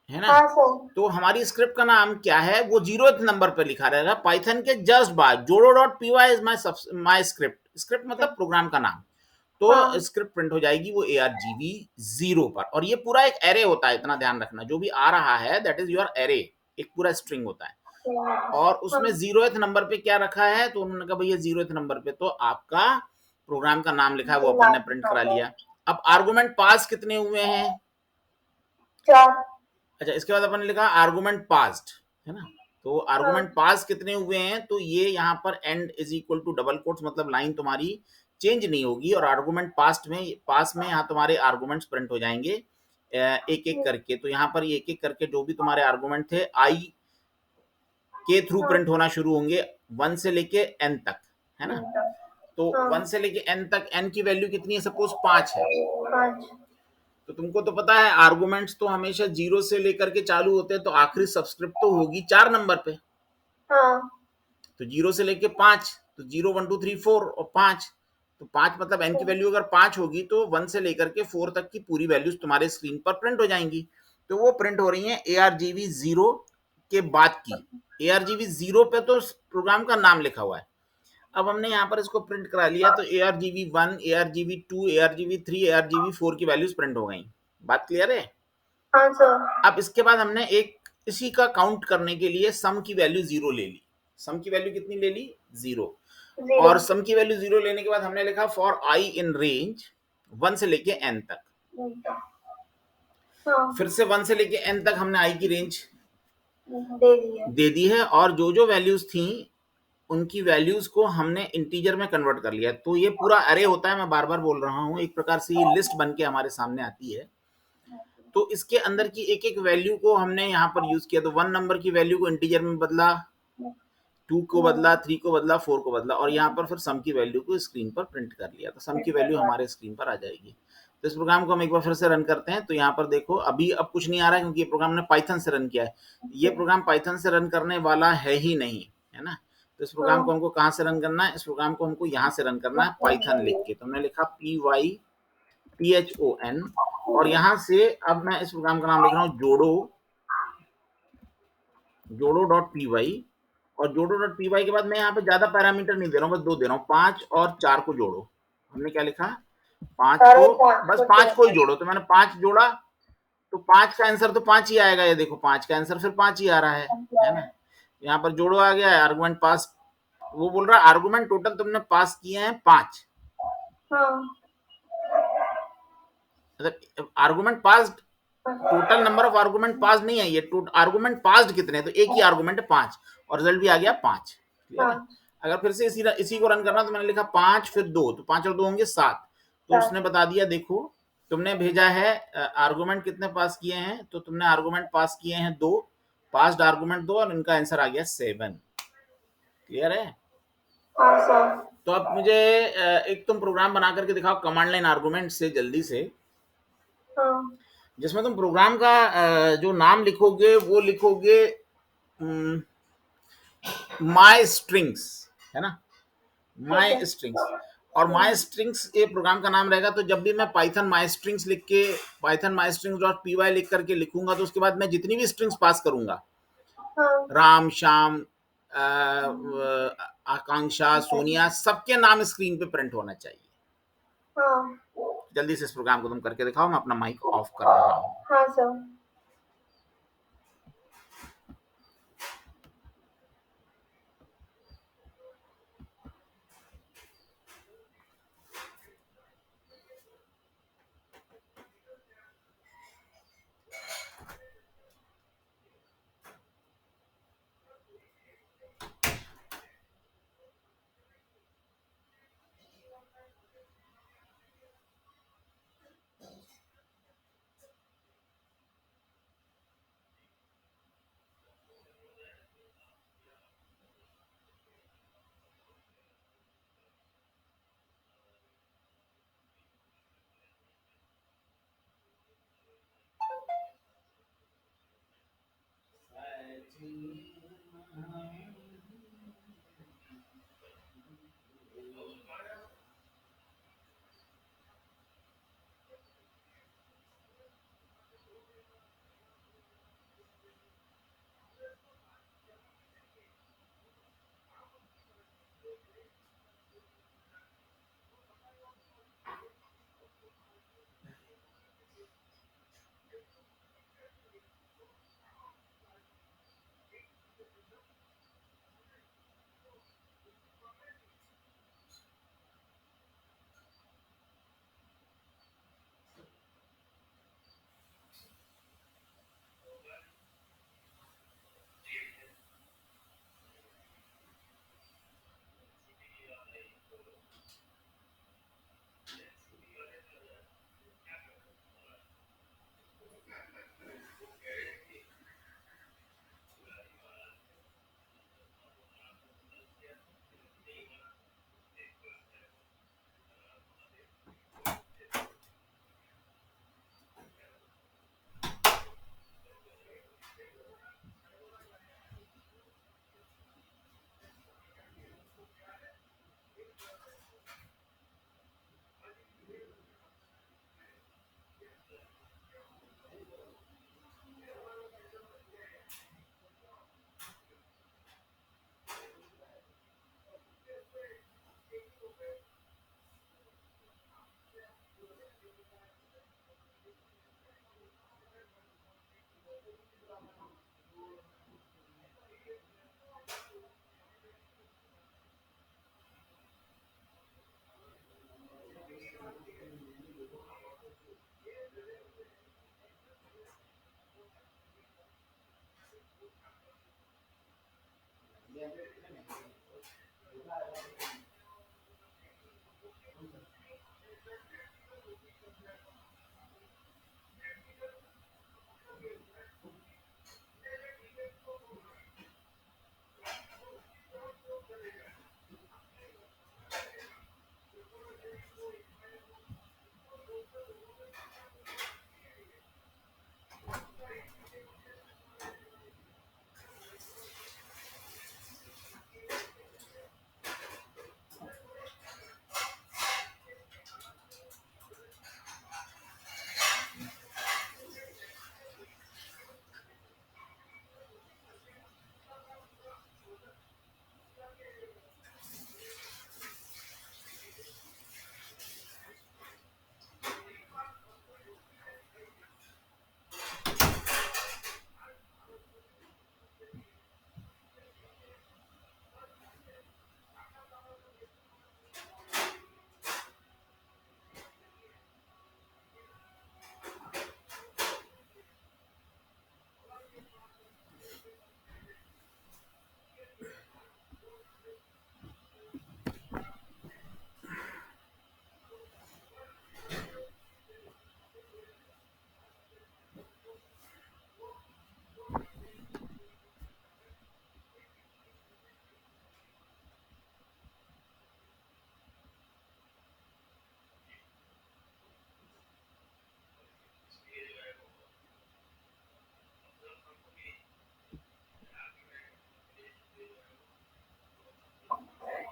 है ना। हाँ सर। तो हमारी स्क्रिप्ट का नाम क्या है, वो 0th नंबर पे लिखा रहेगा पाइथन के जस्ट बाद। जोड़ो dot P Y is my script, script मतलब प्रोग्राम का नाम। तो हाँ। स्क्रिप्ट प्रिंट हो जाएगी वो ARGV 0 पर। और ये पूरा एक एरे होता है, इतना ध्यान रखना, जो भी आ रहा है दैट इज योर एरे, एक पूरा स्ट्रिंग होता है। और उसमें 0th नंबर पे क्या रखा है, तो उन्होंने कहा भैया 0th नंबर पे तो आपका प्रोग्राम का नाम लिखा है, वो अपन ने प्रिंट करा लिया। अब आर्गुमेंट पास कितने हुए हैं, 4। अच्छा इसके बाद अपन ने लिखा आर्गुमेंट पास्ड, है ना। तो आर्गुमेंट पास कितने हुए हैं, तो ये यहाँ पर end is equal to double quotes, मतलब लाइन तुम्हारी चेंज नहीं होगी। और आर्गुमेंट पास्ट में, पास में यहाँ तुम्हारे आर्गुमेंट्स प्रिंट हो जाएंगे एक एक करके। तो यहाँ पर एक एक करके जो भी तुम्हारे आर्गुमेंट थे आई के थ्रू प्रिंट होना शुरू होंगे 1 से लेके n तक, है ना। तो 1 से लेके n तक, n की वैल्यू कितनी है, सपोज 5 है। 5। तो तुमको तो पता है आर्गुमेंट्स तो हमेशा 0 से लेकर के चालू होते हैं, तो आखिरी सबस्क्रिप्ट तो होगी 4 नंबर पे। हाँ। तो 0 से लेके 5, तो 0 1 2 3 4 और 5, तो 5 मतलब n की वैल्यू अगर 5 होगी तो 1 से लेकर के 4 तक की पूरी वैल्यूज तुम्हारे स्क्रीन पर प्रिंट हो जाएंगी। तो वो प्रिंट हो रही है ARGV 0 के बाद की। ARGV 0 पे तो प्रोग्राम का नाम लिखा हुआ है। अब हमने यहाँ पर इसको प्रिंट करा लिया, तो ARGV 1 ARGV 2 ARGV 3 ARGV 4 की वैल्यूज प्रिंट हो गई। बात क्लियर है। हाँ सर। अब इसके बाद हमने एक इसी का काउंट करने के लिए सम की वैल्यू 0 ले ली। सम की वैल्यू कितनी ले ली, 0। और सम की वैल्यू 0 लेने के बाद हमने लिखा फॉर आई इन रेंज 1 से लेके n तक। हाँ। फिर से 1 से लेके n तक हमने आई की रेंज दे दी है, और जो जो वैल्यूज थी उनकी वैल्यूज को हमने इंटीजर में कन्वर्ट कर लिया। तो ये पूरा अरे होता है, मैं बार बार बोल रहा हूँ, एक प्रकार से ये लिस्ट बन के हमारे सामने आती है। तो इसके अंदर की एक एक वैल्यू को हमने यहाँ पर यूज किया। तो 1 नंबर की वैल्यू को इंटीजर में बदला, 2 को बदला, 3 को बदला, 4 को बदला, और यहाँ पर फिर सम की वैल्यू को स्क्रीन पर प्रिंट कर लिया। तो सम की वैल्यू हमारे स्क्रीन पर आ जाएगी। तो इस प्रोग्राम को हम एक बार फिर से रन करते हैं। तो यहाँ पर देखो अभी अब कुछ नहीं आ रहा है क्योंकि ये प्रोग्राम ने पाइथन से रन किया है। ये प्रोग्राम पाइथन से रन करने वाला है ही नहीं, है ना। तो इस प्रोग्राम को हमको कहाँ से रन करना है, इस प्रोग्राम को हमको यहाँ से रन करना है पाइथन लिख के। तो हमने लिखा PYTHON और यहाँ से अब मैं इस प्रोग्राम का नाम लिख रहा हूँ जोड़ो डॉट पी वाई। और जोड़ो डॉट पी वाई के बाद मैं यहाँ पे ज्यादा पैरामीटर नहीं दे रहा हूँ, बस 2 दे रहा हूँ, 5 और 4 को जोड़ो। हमने क्या लिखा, 5 को, बस 5 को ही जोड़ो। तो मैंने 5 जोड़ा, तो 5 का आंसर तो 5 ही आएगा। ये देखो 5 का आंसर फिर 5 ही आ रहा है ना। यहाँ पर जोड़ो आ गया है, आर्गुमेंट पास, वो बोल रहा है आर्गुमेंट टोटल तुमने पास किए हैं 5। मतलब argument pass, total number of argument pass नहीं है, ये आर्गुमेंट पास कितने, तो एक ही आर्गुमेंट है 5 और रिजल्ट भी आ गया 5। क्लियर है। अगर फिर से इसी को रन करना तो मैंने लिखा 5 फिर 2, तो 5 और 2 होंगे 7। तो उसने बता दिया, देखो तुमने भेजा है आर्गुमेंट कितने पास किए हैं, तो तुमने आर्गुमेंट पास किए हैं 2, पास्ड आर्गुमेंट 2 और इनका आंसर आ गया 7। क्लियर है। तो अब मुझे एक तुम प्रोग्राम बना करके दिखाओ कमांड लाइन आर्गुमेंट से जल्दी से, जिसमें तुम प्रोग्राम का जो नाम लिखोगे वो लिखोगे माई स्ट्रिंग्स, है ना, माई स्ट्रिंग्स। और माई स्ट्रिंग्स ये प्रोग्राम का नाम रहेगा। तो जब भी मैं पाइथन माई स्ट्रिंग्स लिख के पाइथन माई स्ट्रिंग्स डॉट पी वाई लिख करके लिखूंगा, तो उसके बाद मैं जितनी भी स्ट्रिंग्स पास करूंगा, राम, श्याम, आकांक्षा, सोनिया, सबके नाम स्क्रीन पे प्रिंट होना चाहिए। जल्दी से इस प्रोग्राम को तुम करके दिखाओ, मैं अपना माइक ऑफ कर रहा हूँ। हाँ सर।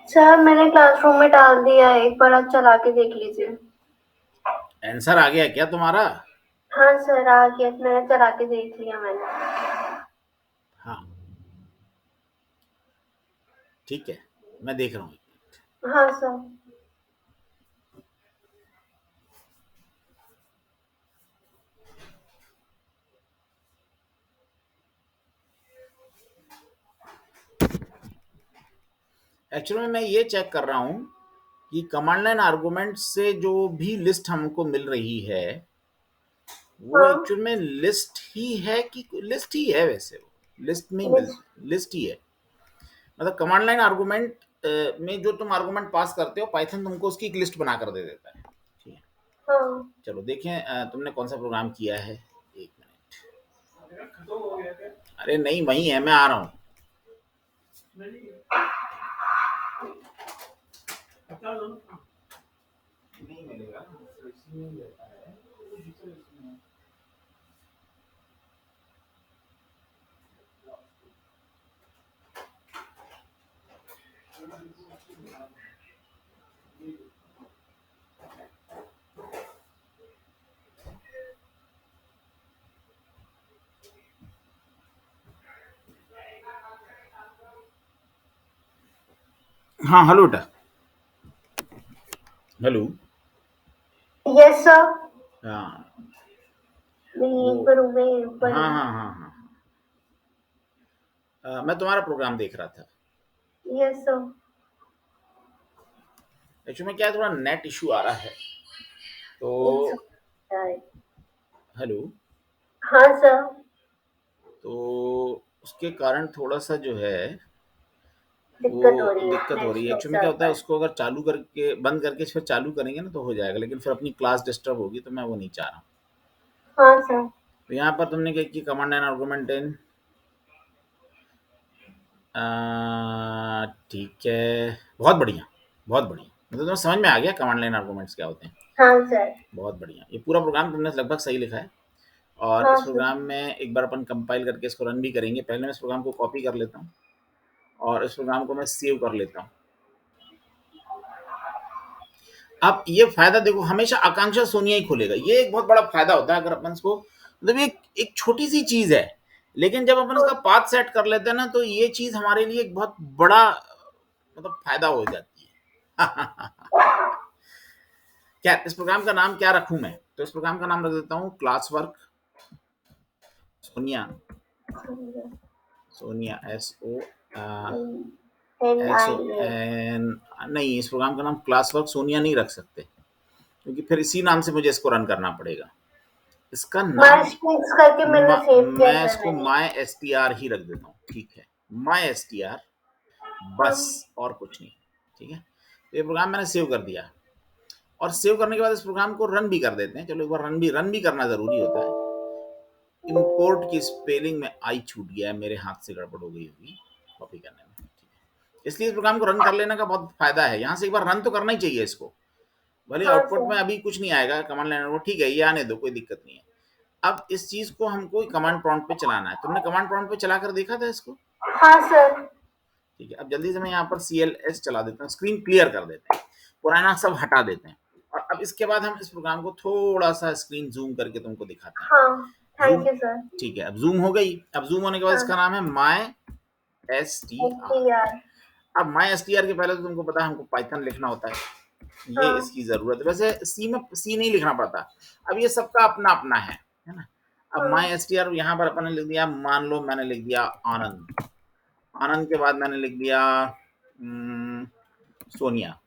सर मैंने क्लासरूम में डाल दिया है, एक बार आप चला के देख लीजिए। आंसर आ गया क्या तुम्हारा? हाँ सर आ गया, मैंने चला के देख लिया मैंने। हाँ, ठीक है, मैं देख रहा हूँ। हाँ सर। एक्चुअली में मैं ये चेक कर रहा हूँ कि कमांड लाइन आर्गुमेंट से जो भी लिस्ट हमको मिल रही है, वो हाँ एक्चुअल में लिस्ट ही है कि लिस्ट ही है, वैसे वो लिस्ट में ही लिस्ट। लिस्ट ही है। मतलब कमांड लाइन आर्गुमेंट में जो तुम आर्गुमेंट पास करते हो, पाइथन तुमको उसकी एक लिस्ट बना कर दे देता है। ठीक है, हाँ चलो देखें तुमने कौन सा प्रोग्राम किया है। एक मिनट, अरे नहीं, वही है, मैं आ रहा हूँ। नहीं मिलेगा, हाँ हेलो बेटा, हेलो। Yes sir. हाँ मैं वो, यहीं पर हूँ, मैं यहीं पर हाँ हूँ। हाँ हाँ हाँ, मैं तुम्हारा प्रोग्राम देख रहा था। Yes sir. एक्चुअली में क्या है, थोड़ा नेट इशू आ रहा है, तो एक सेकंड। हेलो, हाँ सर। तो उसके कारण थोड़ा सा जो है वो दिक्कत हो रही है, दिक्कत हो नेट रही है। स्लो एक्चुअली में क्या चल होता रहा है, है। उसको अगर चालू करके बंद करके फिर चालू करेंगे ना तो हो जाएगा, लेकिन फिर अपनी क्लास डिस्टर्ब होगी, तो मैं वो नहीं चाह रहा हूँ। हाँ सर। तो यहाँ पर तुमने क्या किया, कमांड एंड आर्गुमेंट इन, ठीक है, बहुत बढ़िया, बहुत बढ़िया। मतलब तुम्हें समझ में आ गया कमांड लाइन आर्गुमेंट्स क्या होते हैं। हाँ सर। बहुत बढ़िया, ये पूरा प्रोग्राम तुमने लगभग सही लिखा है। और हाँ इस सर। प्रोग्राम में एक बार अपन कंपाइल करके इसको रन भी करेंगे। पहले मैं इस प्रोग्राम को कॉपी कर लेता हूँ और इस प्रोग्राम को मैं सेव कर लेता हूँ। अब ये फायदा देखो, हमेशा आकांक्षा सोनिया ही खोलेगा, ये एक बहुत बड़ा फायदा होता है अगर अपन इसको, मतलब ये एक छोटी सी चीज है, लेकिन जब अपन इसका पाथ सेट कर लेते हैं ना, तो ये चीज हमारे लिए एक बहुत बड़ा मतलब फायदा हो जाती है। क्या इस प्रोग्राम का नाम क्या रखूं मैं? तो इस प्रोग्राम का नाम रख देता हूँ class work Sonia. Sonia N SO I A. N, नहीं, इस प्रोग्राम का नाम क्लास वर्क सोनिया नहीं रख सकते, क्योंकि फिर इसी नाम से मुझे इसको रन करना पड़ेगा। इसका नाम मार्च फिक्स करके मैंने सेव किया मैं सर इसको मैंने। माई एस टी आर ही रख देता हूँ। ठीक है, माई एस टी आर, हाँ। बस, और कुछ नहीं। ठीक है, तो ये प्रोग्राम मैंने सेव कर दिया, और सेव करने के बाद इस प्रोग्राम को रन भी कर देते हैं। चलो एक बार रन भी करना जरूरी होता है। इंपोर्ट की स्पेलिंग में आई छूट गया है, मेरे हाथ से गड़बड़ हो गई होगी कॉपी करने में। ठीक है, इसलिए इस प्रोग्राम को रन कर लेने का बहुत फायदा है। यहाँ से एक बार रन तो करना ही चाहिए इसको, भले हाँ आउटपुट में सर। अभी कुछ नहीं आएगा कमांड लाइन को, ठीक है, ये आने दो, कोई दिक्कत नहीं है। अब इस चीज को हमको कमांड प्रॉम्प्ट पे चलाना है। तुमने कमांड प्रॉम्प्ट पे चलाकर देखा था इसको? हाँ सर। ठीक है, अब जल्दी से मैं यहाँ पर CLS चला देता हूँ, स्क्रीन क्लियर कर देते हैं, पुराना सब हटा देते हैं। और अब इसके बाद हम इस प्रोग्राम को थोड़ा सा स्क्रीन जूम करके तुमको दिखाते हैं। हाँ। Zoom, thank you sir. ठीक है, अब जूम हो गई। अब जूम होने के बाद इसका हाँ। नाम है my S T S R. T R. अब माई एस टी आर के पहले तो तुमको पता है हमको पाइथन लिखना होता है, ये हाँ। इसकी जरूरत है। वैसे सी में सी नहीं लिखना पड़ता। अब ये सबका अपना अपना है ना। अब हाँ। माई एस टी आर यहाँ पर अपन ने लिख दिया, मान लो मैंने लिख दिया आनंद। आनंद के बाद मैंने लिख दिया सोनिया,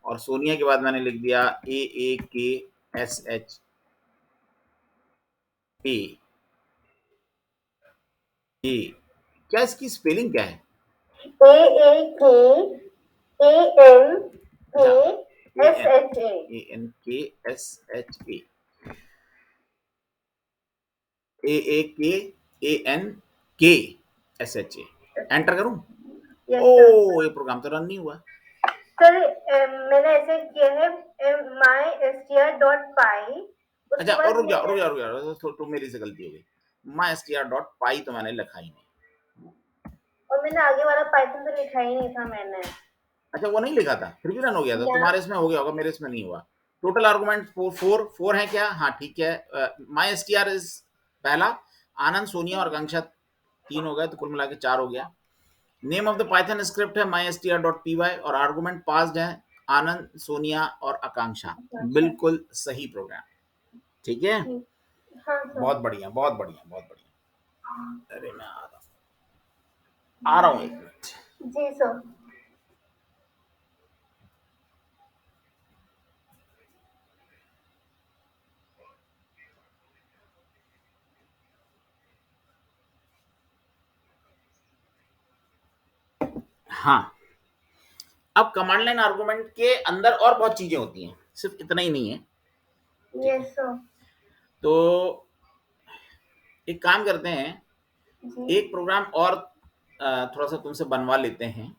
और सोनिया के बाद मैंने लिख दिया AAKSHA। ए, क्या इसकी स्पेलिंग क्या है? ए ए के ए एन के अच्छा, A S N H A. ANKSHA, AAKANKSHA, enter करूं? Yes sir. ओ, ये प्रोग्राम तो रन नहीं हुआ। सर मैंने ऐसे किया है, my S T R dot पाई, अच्छा, उसके और बाद रुक जाओ मैंने। रुक जाओ रुक जाओ, तो मेरी से गलती हो गई। माई एस टी आर डॉट पाई तो मैंने लिखा ही नहीं। और मैंने आगे वाला पाइथन तो लिखा ही नहीं था मैंने। अच्छा वो नहीं लिखा था, फिर भी रन हो गया था। या तुम्हारे इसमें हो गया होगा, मेरे इसमें नहीं हुआ। टोटल आर्गुमेंट फोर है क्या? हाँ ठीक है। My S T R is पहला, आनंद, सोनिया और आकांक्षा 3 हो गए, तो कुल मिला के 4 हो गया। Name of the Python script है mystr.py और आर्गुमेंट पास्ड है आनंद, सोनिया और आकांक्षा। अच्छा बिल्कुल सही प्रोग्राम। ठीक है, ठीक। हाँ सर। बहुत बढ़िया, बहुत बढ़िया, बहुत बढ़िया। अरे मैं आ रहा हूँ 1 मिनट। जी सर। हाँ, अब कमांड लाइन आर्गुमेंट के अंदर और बहुत चीजें होती हैं, सिर्फ इतना ही नहीं है। ठीक है, यस सर। तो एक काम करते हैं, जी। एक प्रोग्राम और थोड़ा सा तुमसे बनवा लेते हैं।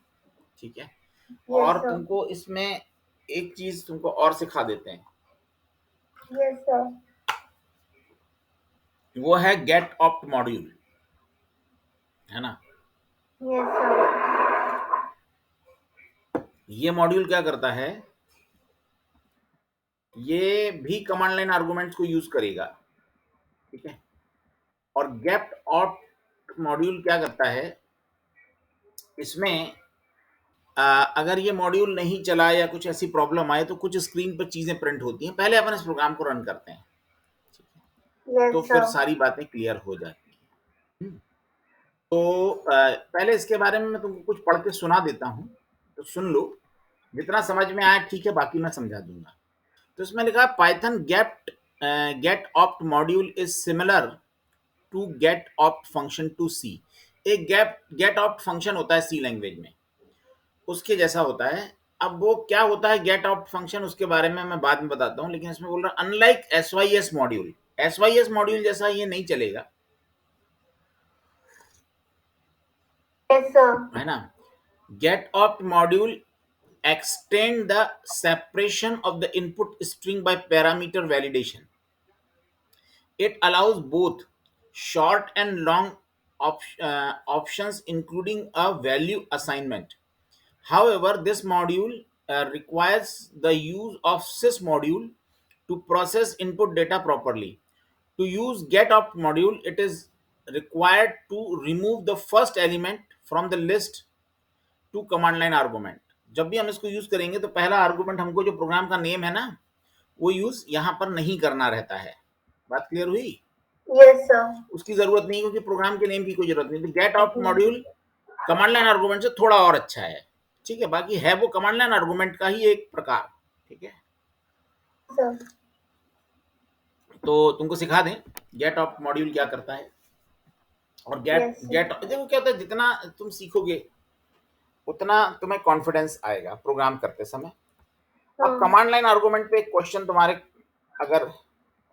ठीक है, यस और सर। तुमको इसमें एक चीज तुमको और सिखा देते हैं, यस सर। वो है गेट ऑप्ट मॉड्यूल, है ना। Yes sir. ये मॉड्यूल क्या करता है, ये भी कमांड लाइन आर्गुमेंट्स को यूज करेगा। ठीक है, और गेट ऑप्ट मॉड्यूल क्या करता है, इसमें अगर ये मॉड्यूल नहीं चला या कुछ ऐसी प्रॉब्लम आए तो कुछ स्क्रीन पर चीजें प्रिंट होती हैं। पहले अपन इस प्रोग्राम को रन करते हैं, ठीक है, यस तो फिर सर। सारी बातें क्लियर हो जाती हैं। तो पहले इसके बारे में मैं तुमको कुछ पढ़ के सुना देता हूँ, तो सुन लो, जितना समझ में आया ठीक है, बाकी मैं समझा दूंगा। तो इसमें लिखा है Python getopt module is similar to getopt function to C. एक गेट ऑप्ट फंक्शन होता है सी लैंग्वेज में, उसके जैसा होता है। अब वो क्या होता है गेट ऑप्ट फंक्शन, उसके बारे में मैं बाद में बताता हूँ, लेकिन इसमें बोल रहा unlike SYS module, SYS module जैसा ये नहीं चलेगा, यस सर। है ना। Getopt module extend the separation of the input string by parameter validation. It allows both short and long options, including a value assignment. However, this module requires the use of sys module to process input data properly. To use getOpt module, it is required to remove the first element from the list to command line argument. जब भी हम इसको use करेंगे तो पहला argument हमको जो programme का नेम है ना, वो यूज यहां पर नहीं करना रहता है। बात क्लियर हुई? Yes sir. उसकी जरूरत नहीं, क्योंकि प्रोग्राम के नेम की कोई जरूरत नहीं। तो getopt module command line argument से थोड़ा और अच्छा है। ठीक है, बाकी है वो कमांड लाइन आर्गूमेंट का ही एक प्रकार। ठीक है, सर। तो तुमको सिखा दें गेट ऑप्ट मॉड्यूल क्या करता है। और गेट यस गेट देखो क्या होता है, जितना तुम सीखोगे उतना तुम्हें कॉन्फिडेंस आएगा प्रोग्राम करते समय। अब हाँ। कमांड लाइन आर्गुमेंट पे एक क्वेश्चन तुम्हारे अगर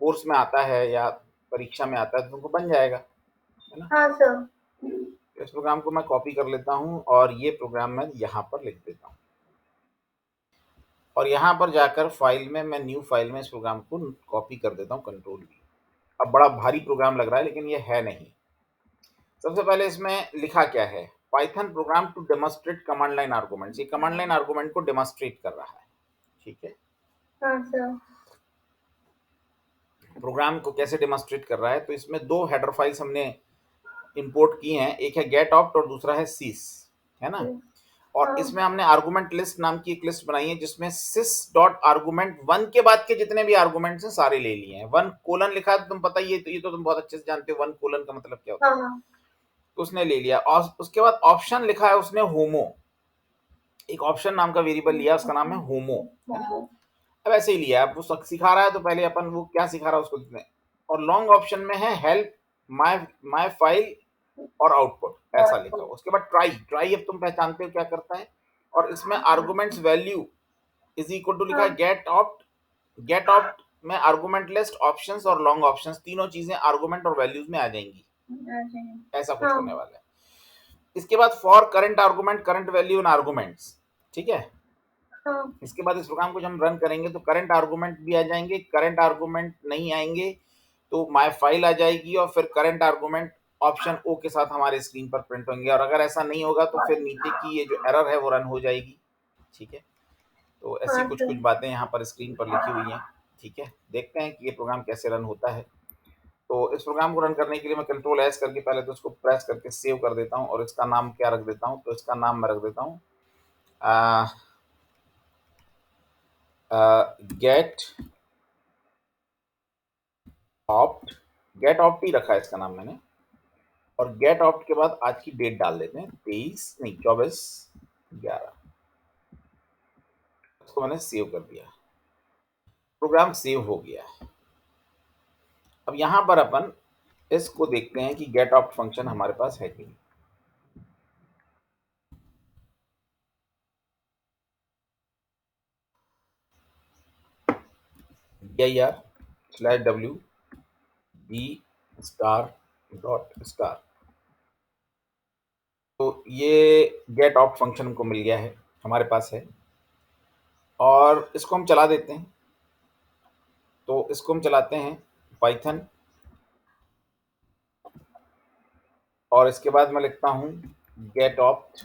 कोर्स में आता है या परीक्षा में आता है तो तुमको बन जाएगा, है ना। हाँ सर। इस प्रोग्राम को मैं कॉपी कर लेता हूं और ये प्रोग्राम मैं यहाँ पर लिख देता हूँ, और यहाँ पर जाकर फाइल में मैं न्यू फाइल में इस प्रोग्राम को कॉपी कर देता हूँ, कंट्रोल वी। अब बड़ा भारी प्रोग्राम लग रहा है, लेकिन ये है नहीं। सबसे पहले इसमें लिखा क्या है, Python program to demonstrate command line arguments. ये कमांड लाइन आर्गुमेंट को डेमोस्ट्रेट कर रहा है। ठीक है, हाँ सर। प्रोग्राम को कैसे डेमोस्ट्रेट कर रहा है, तो इसमें 2 हेडर फाइल्स हमने इंपोर्ट की हैं, एक है गेट ऑप्ट और दूसरा है सीस, है ना। और हाँ। इसमें हमने आर्गुमेंट लिस्ट नाम की एक लिस्ट बनाई है, जिसमें sys डॉट आर्गुमेंट 1 के बाद के जितने भी आर्गुमेंट्स हैं सारे ले लिए हैं। 1 कोलन लिखा है तो तुम पता ही है, तो ये तो तुम बहुत अच्छे से जानते हो 1 कोलन का मतलब क्या होता है। हाँ। तो उसने ले लिया, और उसके बाद ऑप्शन लिखा है उसने होमो, एक ऑप्शन नाम का वेरिएबल लिया, उसका नाम है होमो, है ना। अब ऐसे ही लिया, अब वो सिखा रहा है तो पहले अपन वो क्या सिखा रहा है उसको देते हैं। और लॉन्ग ऑप्शन में है हेल्प माय माय फाइल और आउटपुट, ऐसा लिखा हुआ। उसके बाद ट्राई, ट्राई अब तुम पहचानते हो क्या करता है। और इसमें arguments value is equal to लिखा है गेट ऑप्ट में आर्गुमेंट लिस्ट, ऑप्शंस और लॉन्ग ऑप्शंस, तीनों चीजें आर्गुमेंट और वैल्यूज में आ जाएंगी, ऐसा कुछ होने वाला है। इसके बाद for current argument, current value and arguments. ठीक है, इसके बाद इस प्रोग्राम को जब हम रन करेंगे तो करंट आर्गुमेंट भी आ जाएंगे, करंट आर्गुमेंट नहीं आएंगे तो माय फाइल आ जाएगी, और फिर करंट आर्गुमेंट ऑप्शन ओ के साथ हमारे स्क्रीन पर प्रिंट होंगे। और अगर ऐसा नहीं होगा तो फिर नीचे की ये जो एरर है वो रन हो जाएगी। ठीक है, तो ऐसी हाँ कुछ सर। कुछ बातें यहाँ पर स्क्रीन पर लिखी हुई हैं। ठीक है, देखते हैं कि ये प्रोग्राम कैसे रन होता है। तो इस प्रोग्राम को रन करने के लिए मैं कंट्रोल एस करके पहले तो उसको प्रेस करके सेव कर देता हूँ, और इसका नाम क्या रख देता हूँ, तो इसका नाम मैं रख देता हूँ गेट ऑप्ट। गेट ऑप्ट ही रखा है इसका नाम मैंने, और गेट ऑप्ट के बाद आज की डेट डाल देते हैं, 24 उसको मैंने सेव कर दिया, प्रोग्राम सेव हो गया। अब यहाँ पर अपन इसको देखते हैं कि गेट ऑप्ट फंक्शन हमारे पास है कि नहीं। dir/w b star dot star, तो ये गेट ऑप्ट फंक्शन को मिल गया है, हमारे पास है, और इसको हम चला देते हैं। तो इसको हम चलाते हैं पाइथन, और इसके बाद मैं लिखता हूँ getopt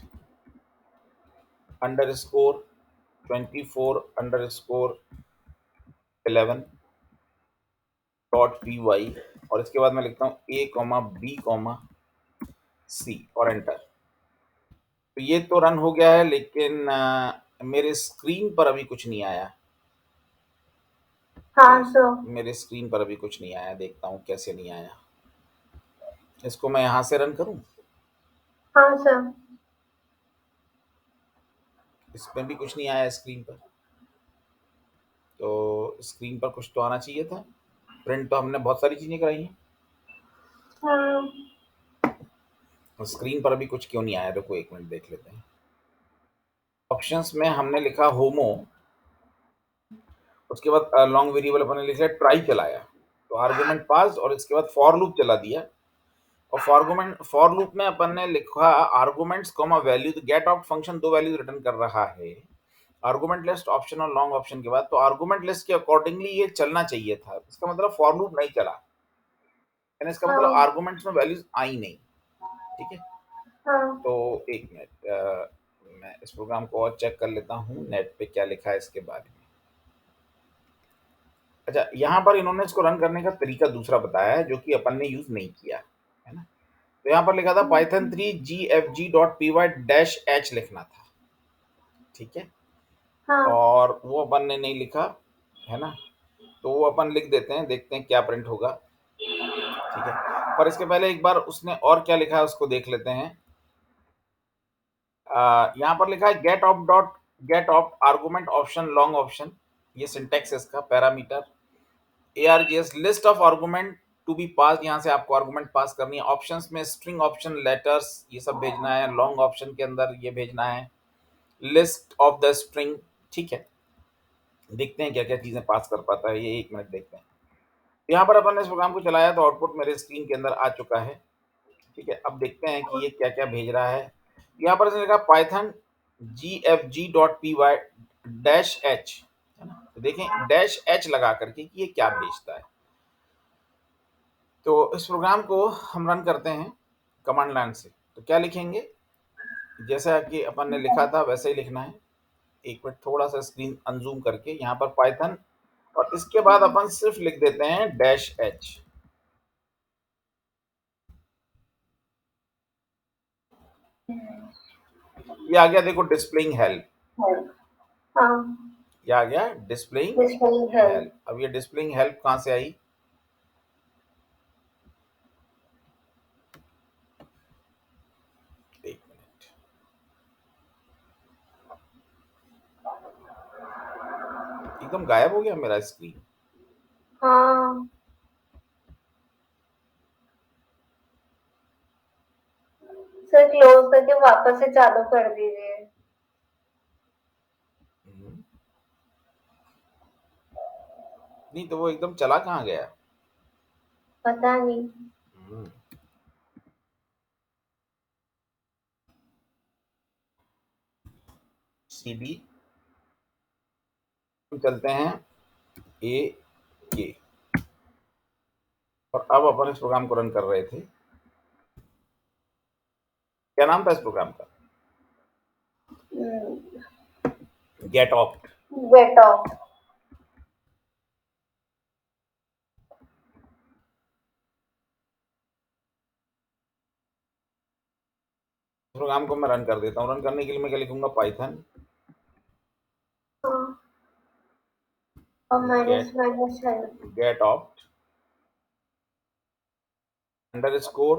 underscore 24_11 dot P Y, और इसके बाद मैं लिखता हूँ a, b, c, और एंटर। तो ये तो रन हो गया है, लेकिन मेरे स्क्रीन पर अभी कुछ नहीं आया। हाँ सर। मेरे स्क्रीन पर अभी कुछ नहीं आया, देखता हूँ कैसे नहीं आया। इसको मैं यहाँ से रन करूँ, हाँ सर। इसमें भी कुछ नहीं आया स्क्रीन पर, तो स्क्रीन पर कुछ तो आना चाहिए था। प्रिंट तो हमने बहुत सारी चीज़ें कराई हैं, हाँ। स्क्रीन पर अभी कुछ क्यों नहीं आया, रुको एक मिनट देख लेते हैं। ऑप्शंस में हमने लिखा होमो, उसके बाद लॉन्ग वेरिएबल अपन ने लिखा ट्राई चलाया, तो आर्गुमेंट पास, और इसके बाद फॉर लूप चला दिया, और फॉर लूप में अपन ने लिखा आर्गुमेंट्स कॉमा वैल्यू। तो गेट ऑप्ट फंक्शन दो वैल्यूज रिटर्न कर रहा है, आर्गुमेंट लिस्ट ऑप्शन और लॉन्ग ऑप्शन के बाद, तो आर्गुमेंट लिस्ट के अकॉर्डिंगली ये चलना चाहिए था, इसका मतलब फॉर लूप नहीं चला, यानी इसका मतलब हाँ। आर्गुमेंट्स में वैल्यूज आई नहीं। ठीक है, हाँ। तो एक मिनट, मैं इस प्रोग्राम को और चेक कर लेता हूँ नेट पे क्या लिखा है इसके बारे में। अच्छा, यहाँ पर इन्होंने इसको रन करने का तरीका दूसरा बताया है, जो कि अपन ने यूज नहीं किया है ना। तो यहाँ पर लिखा था python3gfg.py-h लिखना था, ठीक है, हाँ। और वो अपन ने नहीं लिखा है ना, तो वो अपन लिख देते हैं, देखते हैं क्या प्रिंट होगा। ठीक है, पर इसके पहले एक बार उसने और क्या लिखा है उसको देख लेते हैं। यहाँ पर लिखा है getopt argument option long option, ये सिंटेक्स है इसका, parameter args list of argument to be pass, यहाँ से आपको आर्गुमेंट पास करनी है। ऑप्शंस में स्ट्रिंग ऑप्शन लेटर्स ये सब भेजना है, लॉन्ग ऑप्शन के अंदर ये भेजना है लिस्ट ऑफ द स्ट्रिंग। ठीक है, देखते हैं क्या क्या चीजें पास कर पाता है ये, एक मिनट देखते हैं। यहाँ पर अपन ने इस प्रोग्राम को चलाया तो आउटपुट मेरे स्क्रीन के अंदर आ चुका है। ठीक है, अब देखते हैं कि ये क्या क्या भेज रहा है। यहाँ पर इसने लिखा पाइथन gfg.py डैश एच, है ना, तो देखें डैश एच लगा करके कि ये क्या भेजता है। तो इस प्रोग्राम को हम रन करते हैं कमांड लाइन से, तो क्या लिखेंगे, जैसा कि अपन ने लिखा था वैसे ही लिखना है। एक मिनट थोड़ा सा स्क्रीन अनजूम करके, यहाँ पर पाइथन, और इसके बाद अपन सिर्फ लिख देते हैं डैश एच। ये आ गया, देखो डिस्प्लेइंग हेल्प, हाँ। ये आ गया डिस्प्लेइंग डिस्प्लेइंग है। हेल्प। अब ये डिस्प्लेइंग हेल्प कहाँ से आई, एक मिनट, एकदम गायब हो गया मेरा स्क्रीन। हाँ सर, क्लोज करके वापस से चालू कर दीजिए। नहीं तो वो एकदम चला कहाँ गया। पता नहीं। cd चलते हैं ए के, और अब अपन इस प्रोग्राम को रन कर रहे थे। क्या नाम था इस प्रोग्राम का, hmm, getopt. Get of. Program को मैं रन कर देता हूँ। रन करने के लिए मैं क्या लिखूंगा, पाइथन हाँ, और माइनस गेट माइनस है getopt underscore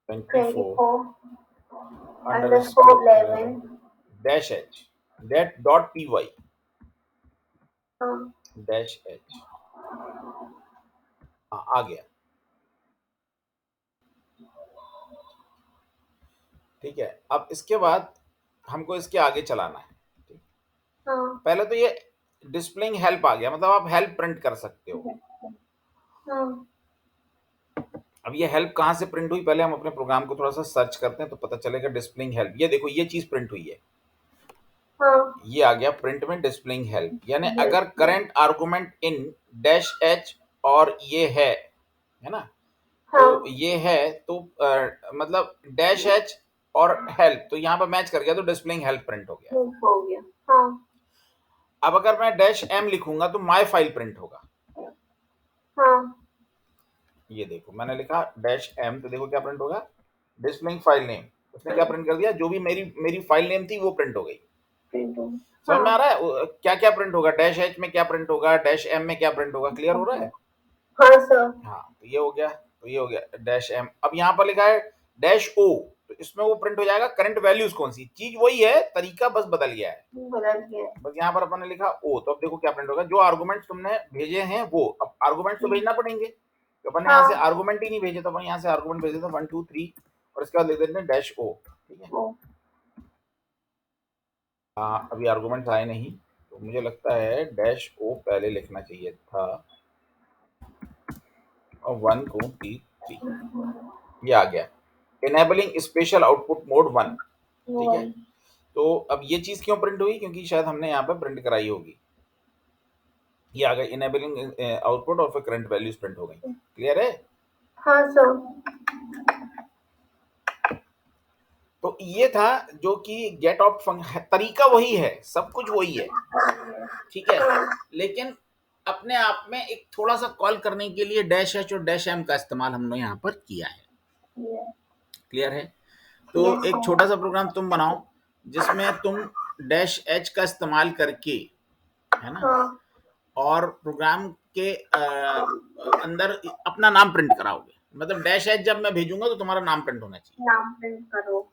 24 24 underscore underscore 11 11। Dash H date dot P Y हाँ डैश एच। हाँ, आ गया। ठीक है, अब इसके बाद हमको इसके आगे चलाना है। ठीक? हाँ पहले तो ये डिस्प्लेइंग हेल्प आ गया, मतलब आप हेल्प प्रिंट कर सकते हो। हाँ अब ये हेल्प कहाँ से प्रिंट हुई, पहले हम अपने प्रोग्राम को थोड़ा सा सर्च करते हैं तो पता चलेगा। डिस्प्लेइंग हेल्प, ये देखो ये चीज प्रिंट हुई है। हाँ ये आ गया प्रिंट में डिस्प्लेइंग हेल्प, यानी yes, अगर current argument in dash H और ये है ना, हाँ तो ये है तो मतलब डैश एच और हेल्प तो यहाँ पर मैच कर गया, तो डिस्प्लेइंग हेल्प प्रिंट हो गया। हो गया। हाँ अब अगर मैं डैश एम लिखूंगा तो माई फाइल प्रिंट होगा। हाँ ये देखो मैंने लिखा डैश एम तो देखो क्या प्रिंट होगा, डिस्प्लेइंग फाइल नेम। उसने क्या प्रिंट कर दिया, जो भी मेरी मेरी फाइल नेम थी वो प्रिंट हो गई। प्रिंट हो। समझ में आ हाँ रहा है क्या क्या प्रिंट होगा, डैश एच में क्या प्रिंट होगा, डैश एम में क्या प्रिंट होगा, क्लियर हो रहा है। हाँ सर। हाँ तो ये हो गया, तो ये हो गया डैश एम। अब यहाँ पर लिखा है डैश ओ, तो इसमें वो प्रिंट हो जाएगा करंट वैल्यूज कौन सी, चीज वही है, तरीका बस बदल गया है। बदल गया। बस यहाँ पर अपन ने लिखा ओ, तो अब देखो क्या प्रिंट होगा, जो आर्गुमेंट्स तुमने भेजे हैं वो, अब आर्गुमेंट्स तो भेजना पड़ेंगे, तो अपन ने यहाँ से हाँ आर्गुमेंट ही नहीं भेजे, तो अपन यहाँ से आर्गुमेंट भेजे थे 1 2 3 और इसके बाद लिख देते हैं डैश ओ। ठीक है, ओ। हाँ अभी आर्गुमेंट्स आए नहीं, तो मुझे लगता है डैश ओ पहले लिखना चाहिए था और 1 2 3 3 ये आ गया, इनेबलिंग स्पेशल आउटपुट मोड 1। ठीक है, वन। तो अब ये चीज क्यों प्रिंट हुई, क्योंकि शायद हमने यहाँ पर प्रिंट कराई होगी। ये आ गया इनेबलिंग आउटपुट और फिर करंट वैल्यूज प्रिंट हो गई। क्लियर है। हाँ सर। तो ये था जो कि गेट ऑप्ट फंक्शन, तरीका वही है, सब कुछ वही है। ठीक है, लेकिन अपने आप में एक थोड़ा सा कॉल करने के लिए डैश एच और डैश एम का इस्तेमाल हमने यहाँ पर किया है। क्लियर है। तो यस एक सर। छोटा सा प्रोग्राम तुम बनाओ जिसमें तुम डैश एच का इस्तेमाल करके, है ना, हाँ और प्रोग्राम के अंदर अपना नाम प्रिंट कराओगे। मतलब डैश एच जब मैं भेजूंगा तो तुम्हारा नाम प्रिंट होना चाहिए। नाम प्रिंट करो।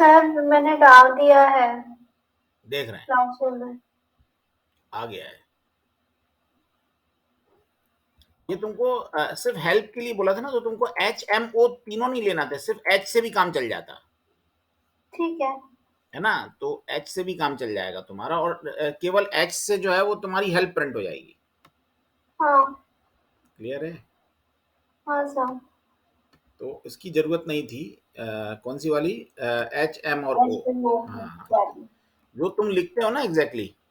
सर मैंने डाल दिया है देख रहे हैं, क्लासरूम में। आ गया है। ये तुमको सिर्फ हेल्प के लिए बोला था ना, तो तुमको एच एम ओ तीनों नहीं लेना था, सिर्फ एच से भी काम चल जाता ठीक है। है ना। तो एच से भी काम चल जाएगा तुम्हारा, और केवल एच से जो है वो तुम्हारी हेल्प प्रिंट हो जाएगी। हाँ। क्लियर है। हाँ सर। तो इसकी जरूरत नहीं थी। कौन सी वाली, एच एम और ओ। हाँ, वाली। जो तुम लिखते हो ना एग्जैक्टली exactly,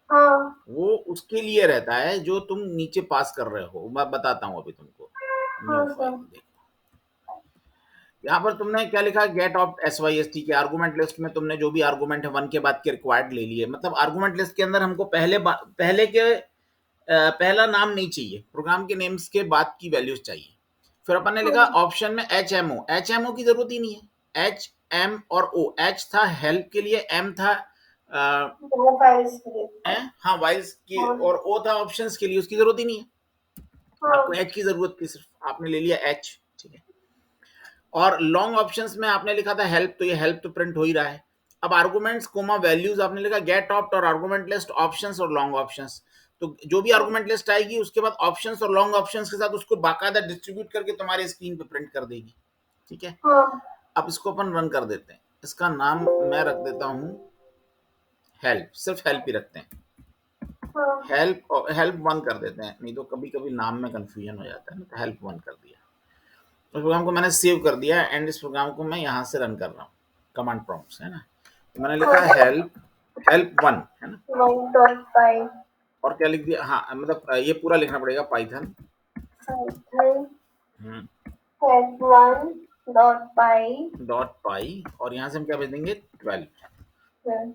हाँ। वो उसके लिए रहता है जो तुम नीचे पास कर रहे हो। मैं बताता हूँ अभी तुमको। न्यू हाँ फाइल सर। देखो, यहाँ पर तुमने क्या लिखा, get of S Y S T के आर्गूमेंट लिस्ट में तुमने जो भी आर्गूमेंट है वन के बाद के रिक्वायर्ड ले लिए। मतलब आर्गूमेंट लिस्ट के अंदर हमको पहले के पहला नाम नहीं चाहिए, प्रोग्राम के नेम्स के बाद की वैल्यूज चाहिए। फिर अपन ने लिखा हाँ। ऑप्शन में H M O. H M O की जरूरत ही नहीं है। एच एम और ओ, एच था हेल्प के लिए, एम था दो फाइल्स के लिए। हाँ वाइल्स की, हाँ। और ओ था ऑप्शंस के लिए, उसकी जरूरत ही नहीं है। आपको हाँ। एच की जरूरत थी, सिर्फ आपने ले लिया एच। ठीक है। और लॉन्ग ऑप्शंस में आपने लिखा था हेल्प, तो ये हेल्प तो प्रिंट हो ही रहा है। अब आर्गुमेंट्स कोमा वैल्यूज आपने लिखा गेट ऑप्ट और आर्गुमेंट लिस्ट ऑप्शंस और लॉन्ग ऑप्शंस। तो जो भी हाँ। आर्गुमेंट लिस्ट आएगी उसके बाद ऑप्शंस और लॉन्ग ऑप्शंस के साथ उसको बाकायदा डिस्ट्रीब्यूट करके तुम्हारे स्क्रीन पे प्रिंट कर देगी। ठीक है। हाँ। अब इसको अपन रन कर देते हैं। इसका नाम मैं रख देता हूं हेल्प, सिर्फ हेल्प ही रखते हैं। हाँ। हेल्प, हेल्प वन कर देते हैं, नहीं तो कभी कभी नाम में कंफ्यूजन हो जाता है ना। तो हेल्प वन कर दिया। उस प्रोग्राम को मैंने सेव कर दिया एंड इस प्रोग्राम को मैं यहाँ से रन कर रहा हूँ। कमांड प्रॉम्प्ट है ना। तो मैंने लिखा हाँ। हेल्प, हेल्प वन है ना। 1.5 और क्या लिख दिया, हाँ मतलब ये पूरा लिखना पड़ेगा, पाइथन Python H1.py। डॉट पाई, और यहाँ से हम क्या भेज देंगे 12।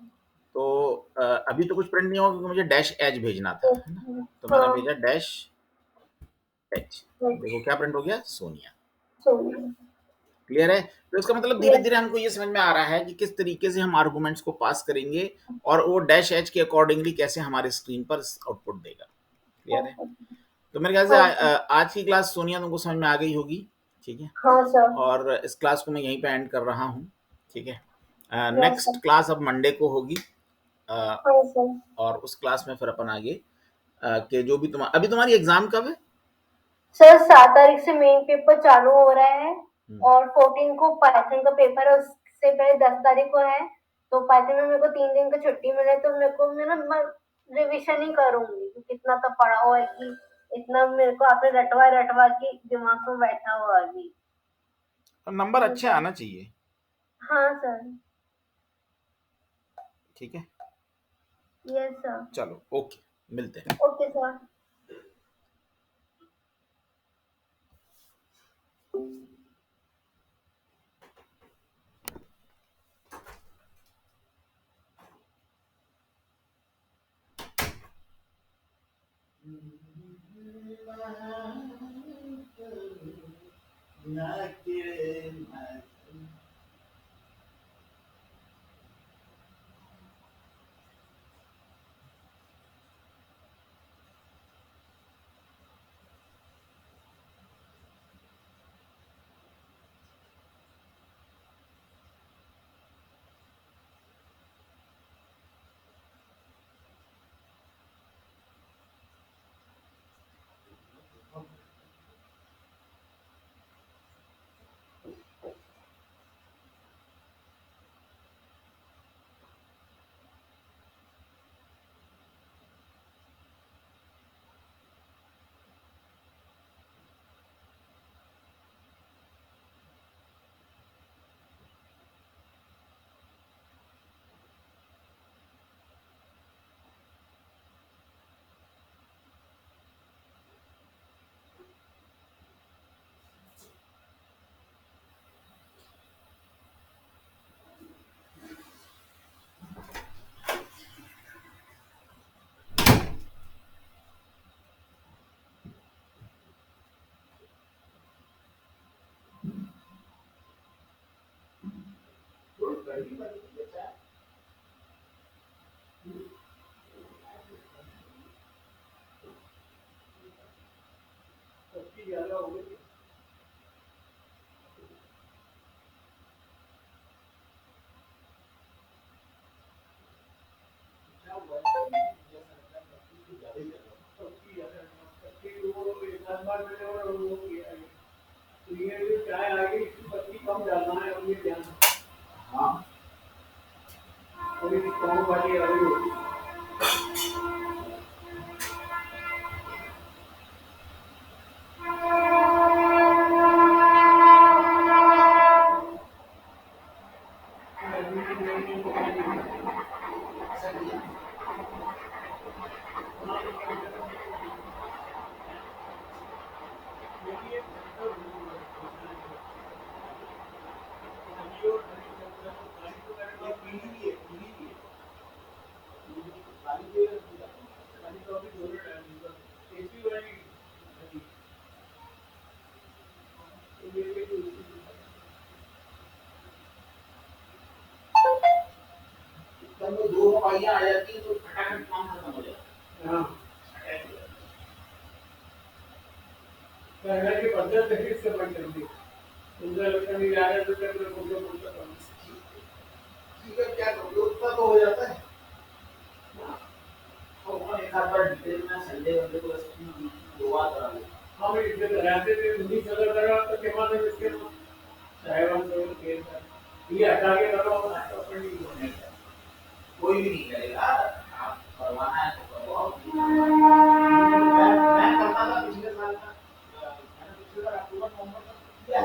तो अभी तो कुछ प्रिंट नहीं होगा क्योंकि मुझे डैश एच भेजना था, है ना। तो मैंने हाँ। भेजा डैश एच। देखो क्या प्रिंट हो गया, सोनिया। सॉरी। क्लियर है। तो इसका मतलब धीरे धीरे हमको ये समझ में आ रहा है कि किस तरीके से हम आर्गुमेंट्स को पास करेंगे और वो डैश एच के अकॉर्डिंगली कैसे हमारे स्क्रीन पर आउटपुट देगा। क्लियर है। तो मेरे ख्याल से हाँ सर। आज की क्लास सोनिया तुमको समझ में आ गई होगी। ठीक है। हाँ सर। और इस क्लास को मैं यहीं पे एंड कर रहा हूँ। ठीक है। Yes sir. नेक्स्ट क्लास अब मंडे को होगी। अ, हाँ सर। और उस क्लास में फिर अपन आगे कि जो भी तुम्हारा, अभी तुम्हारी एग्जाम कब है। सर 7 तारीख से मेन पेपर चालू हो रहा है हम्म, और 14 को पाइथन का पेपर है, उससे पहले 10 तारीख को है। तो पाइथन में मेरे को 3 दिन का छुट्टी मिले तो मेरे को मैं रिविजन ही करूंगी क्योंकि इतना तो पढ़ा हुआ है कि इतना मेरे को आपने रटवा रटवा के दिमाग में बैठा हुआ है अभी। और नंबर अच्छे आना चाहिए। हाँ सर। ठीक है। Yes sir. चलो ओके, मिलते हैं। Okay sir. बार मैंने वो किया है। तो ये जो चाय आ गई इसकी पत्ती कम डालना है और ये ध्यान। हाँ, और ये स्ट्रॉन्ग वाली आ गई होती है। तब वो दो हवाइयाँ आ जाती हैं तो फटाफट काम खत्म हो जाता है। हाँ, पहले की पद्धत है इससे बन जल्दी उनका लगता नहीं जा रहा है तो क्या बोलता बोलता काम ठीक है, क्या करोगे, उतना तो हो जाता है। तो अपन एक आध बार डिटेल में संडे वनडे को दो बार करा लो। हाँ भाई इतने रहते थे उन्हीं सदर करा तो के बाद में इसके साहिबान को केस है ये हटा के करो तो अपन नहीं होने का कोई भी नहीं करेगा, आप करवाना है तो करवाओ। मैं करता था पिछले साल का, मैंने पिछले बार अक्टूबर नवंबर तक किया,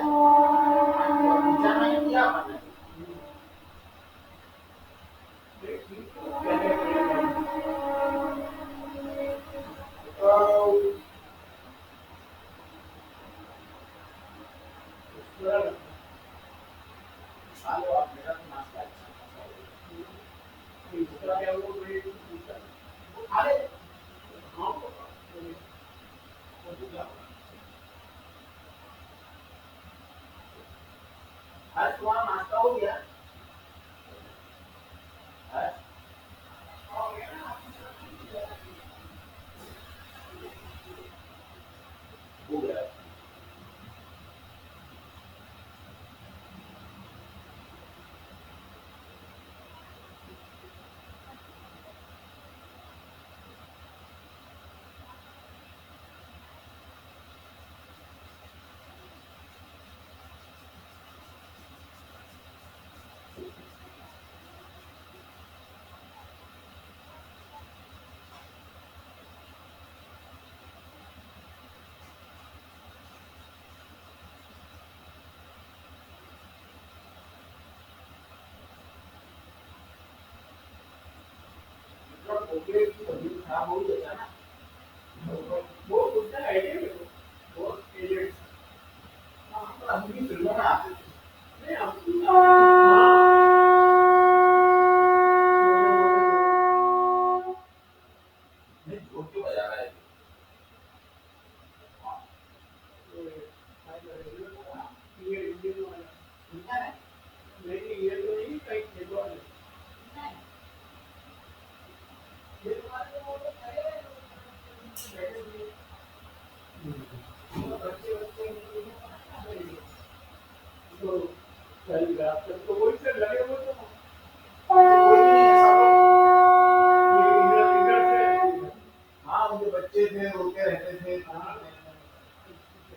पूछा नहीं किया मैंने। सालो आप मेरा तो नाश्ता अच्छा अरे आज तुम्हारा नाश्ता हो गया? हो गया। खराब हो जाता है ना, वो उसका आइडिया है वो एजेंट हम भी फिल्मों में आते थे। नहीं आप नहीं झूठ क्यों बजा रहा है? ये इंडियन वाला ठीक है ना? नहीं ये तो नहीं कहीं खेलवा है ये तुम्हारे को तो करेगा, बैठे हुए बच्चे तो चल रात तक तो वही से लगे हुए तो कोई भी नहीं है, सब लोग। ये इधर से हाँ, उनके बच्चे थे, रोते रहते थे। हाँ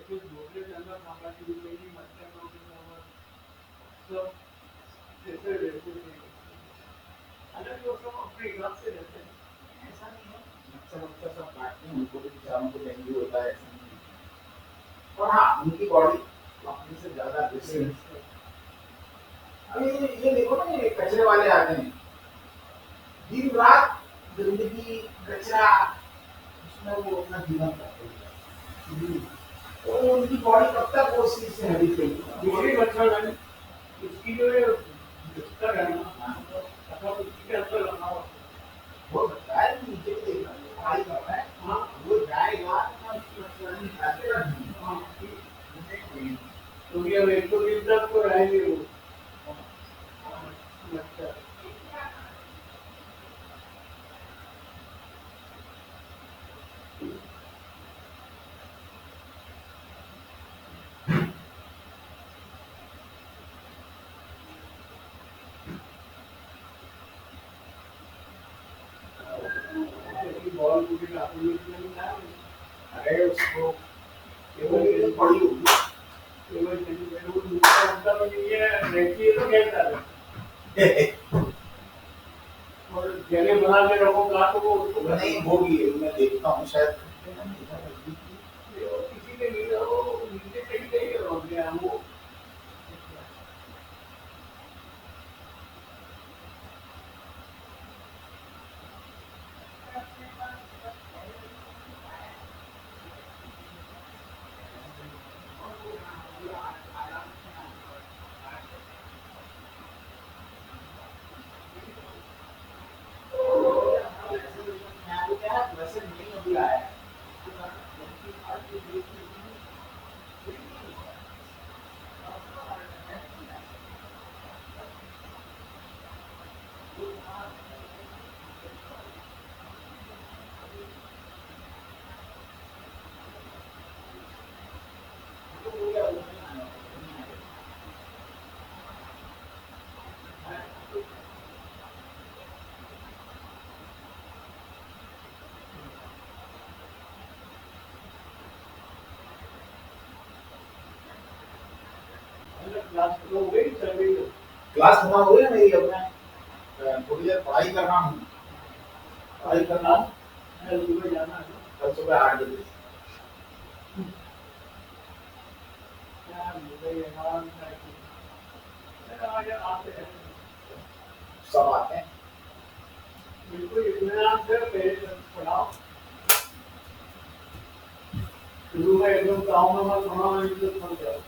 कुछ बोलने जाना खाना की भी नहीं मच्छर लोग सब जैसे रहते थे अलग लोग सब अपने हिसाब से रहते हैं ऐसा नहीं है, मच्छर सब काटते हैं, उनको भी बेचारों को डेंगू होता है, ऐसा नहीं है। और हाँ, उनकी बॉडी अपने से ज्यादा aggressive है। अब ये देखो ना, ये कचरे वाले आते हैं दिन रात, गंदगी कचरा उसमें वो अपना जीवन करते हैं, और उनकी बॉडी कब तक वो चीज से हैबिचुअल जोड़ी मच्छर है उसकी जो है बिस्तर है ना अथवा उसके अंदर रखा हुआ हो सकता है कि नीचे भी देखना पढ़ाई कर रहा है, हाँ वो जाएगा तो उसकी मच्छरदानी निकाल के रख देंगे। हाँ तो ये एक दो दिन तक तो रहेंगे वो मच्छर बॉल पूरी अरे उसको तो पड़ी होगी। केवल वो दूसरा उनका तो नहीं है, रहती है तो क्या करें। और जगह बना के रखो कहा तो वो उसको नहीं होगी, मैं देखता हूँ शायद किसी ने नहीं वो नीचे कहीं कहीं रख गया वो। वैसे नहीं अभी आया है। क्लास हो गई सर्वे क्लास खत्म हो गई ना मेरी, अब मैं थोड़ी देर पढ़ाई कर रहा हूँ। पढ़ाई करना कल सुबह जाना है कल सुबह 8 बजे। क्या मुझे आराम से आज आते हैं सब आते हैं। बिल्कुल इत्मीनान से पहले पढ़ाओ। शुरू में एकदम गाँव में मत होना, इज्जत मत करो।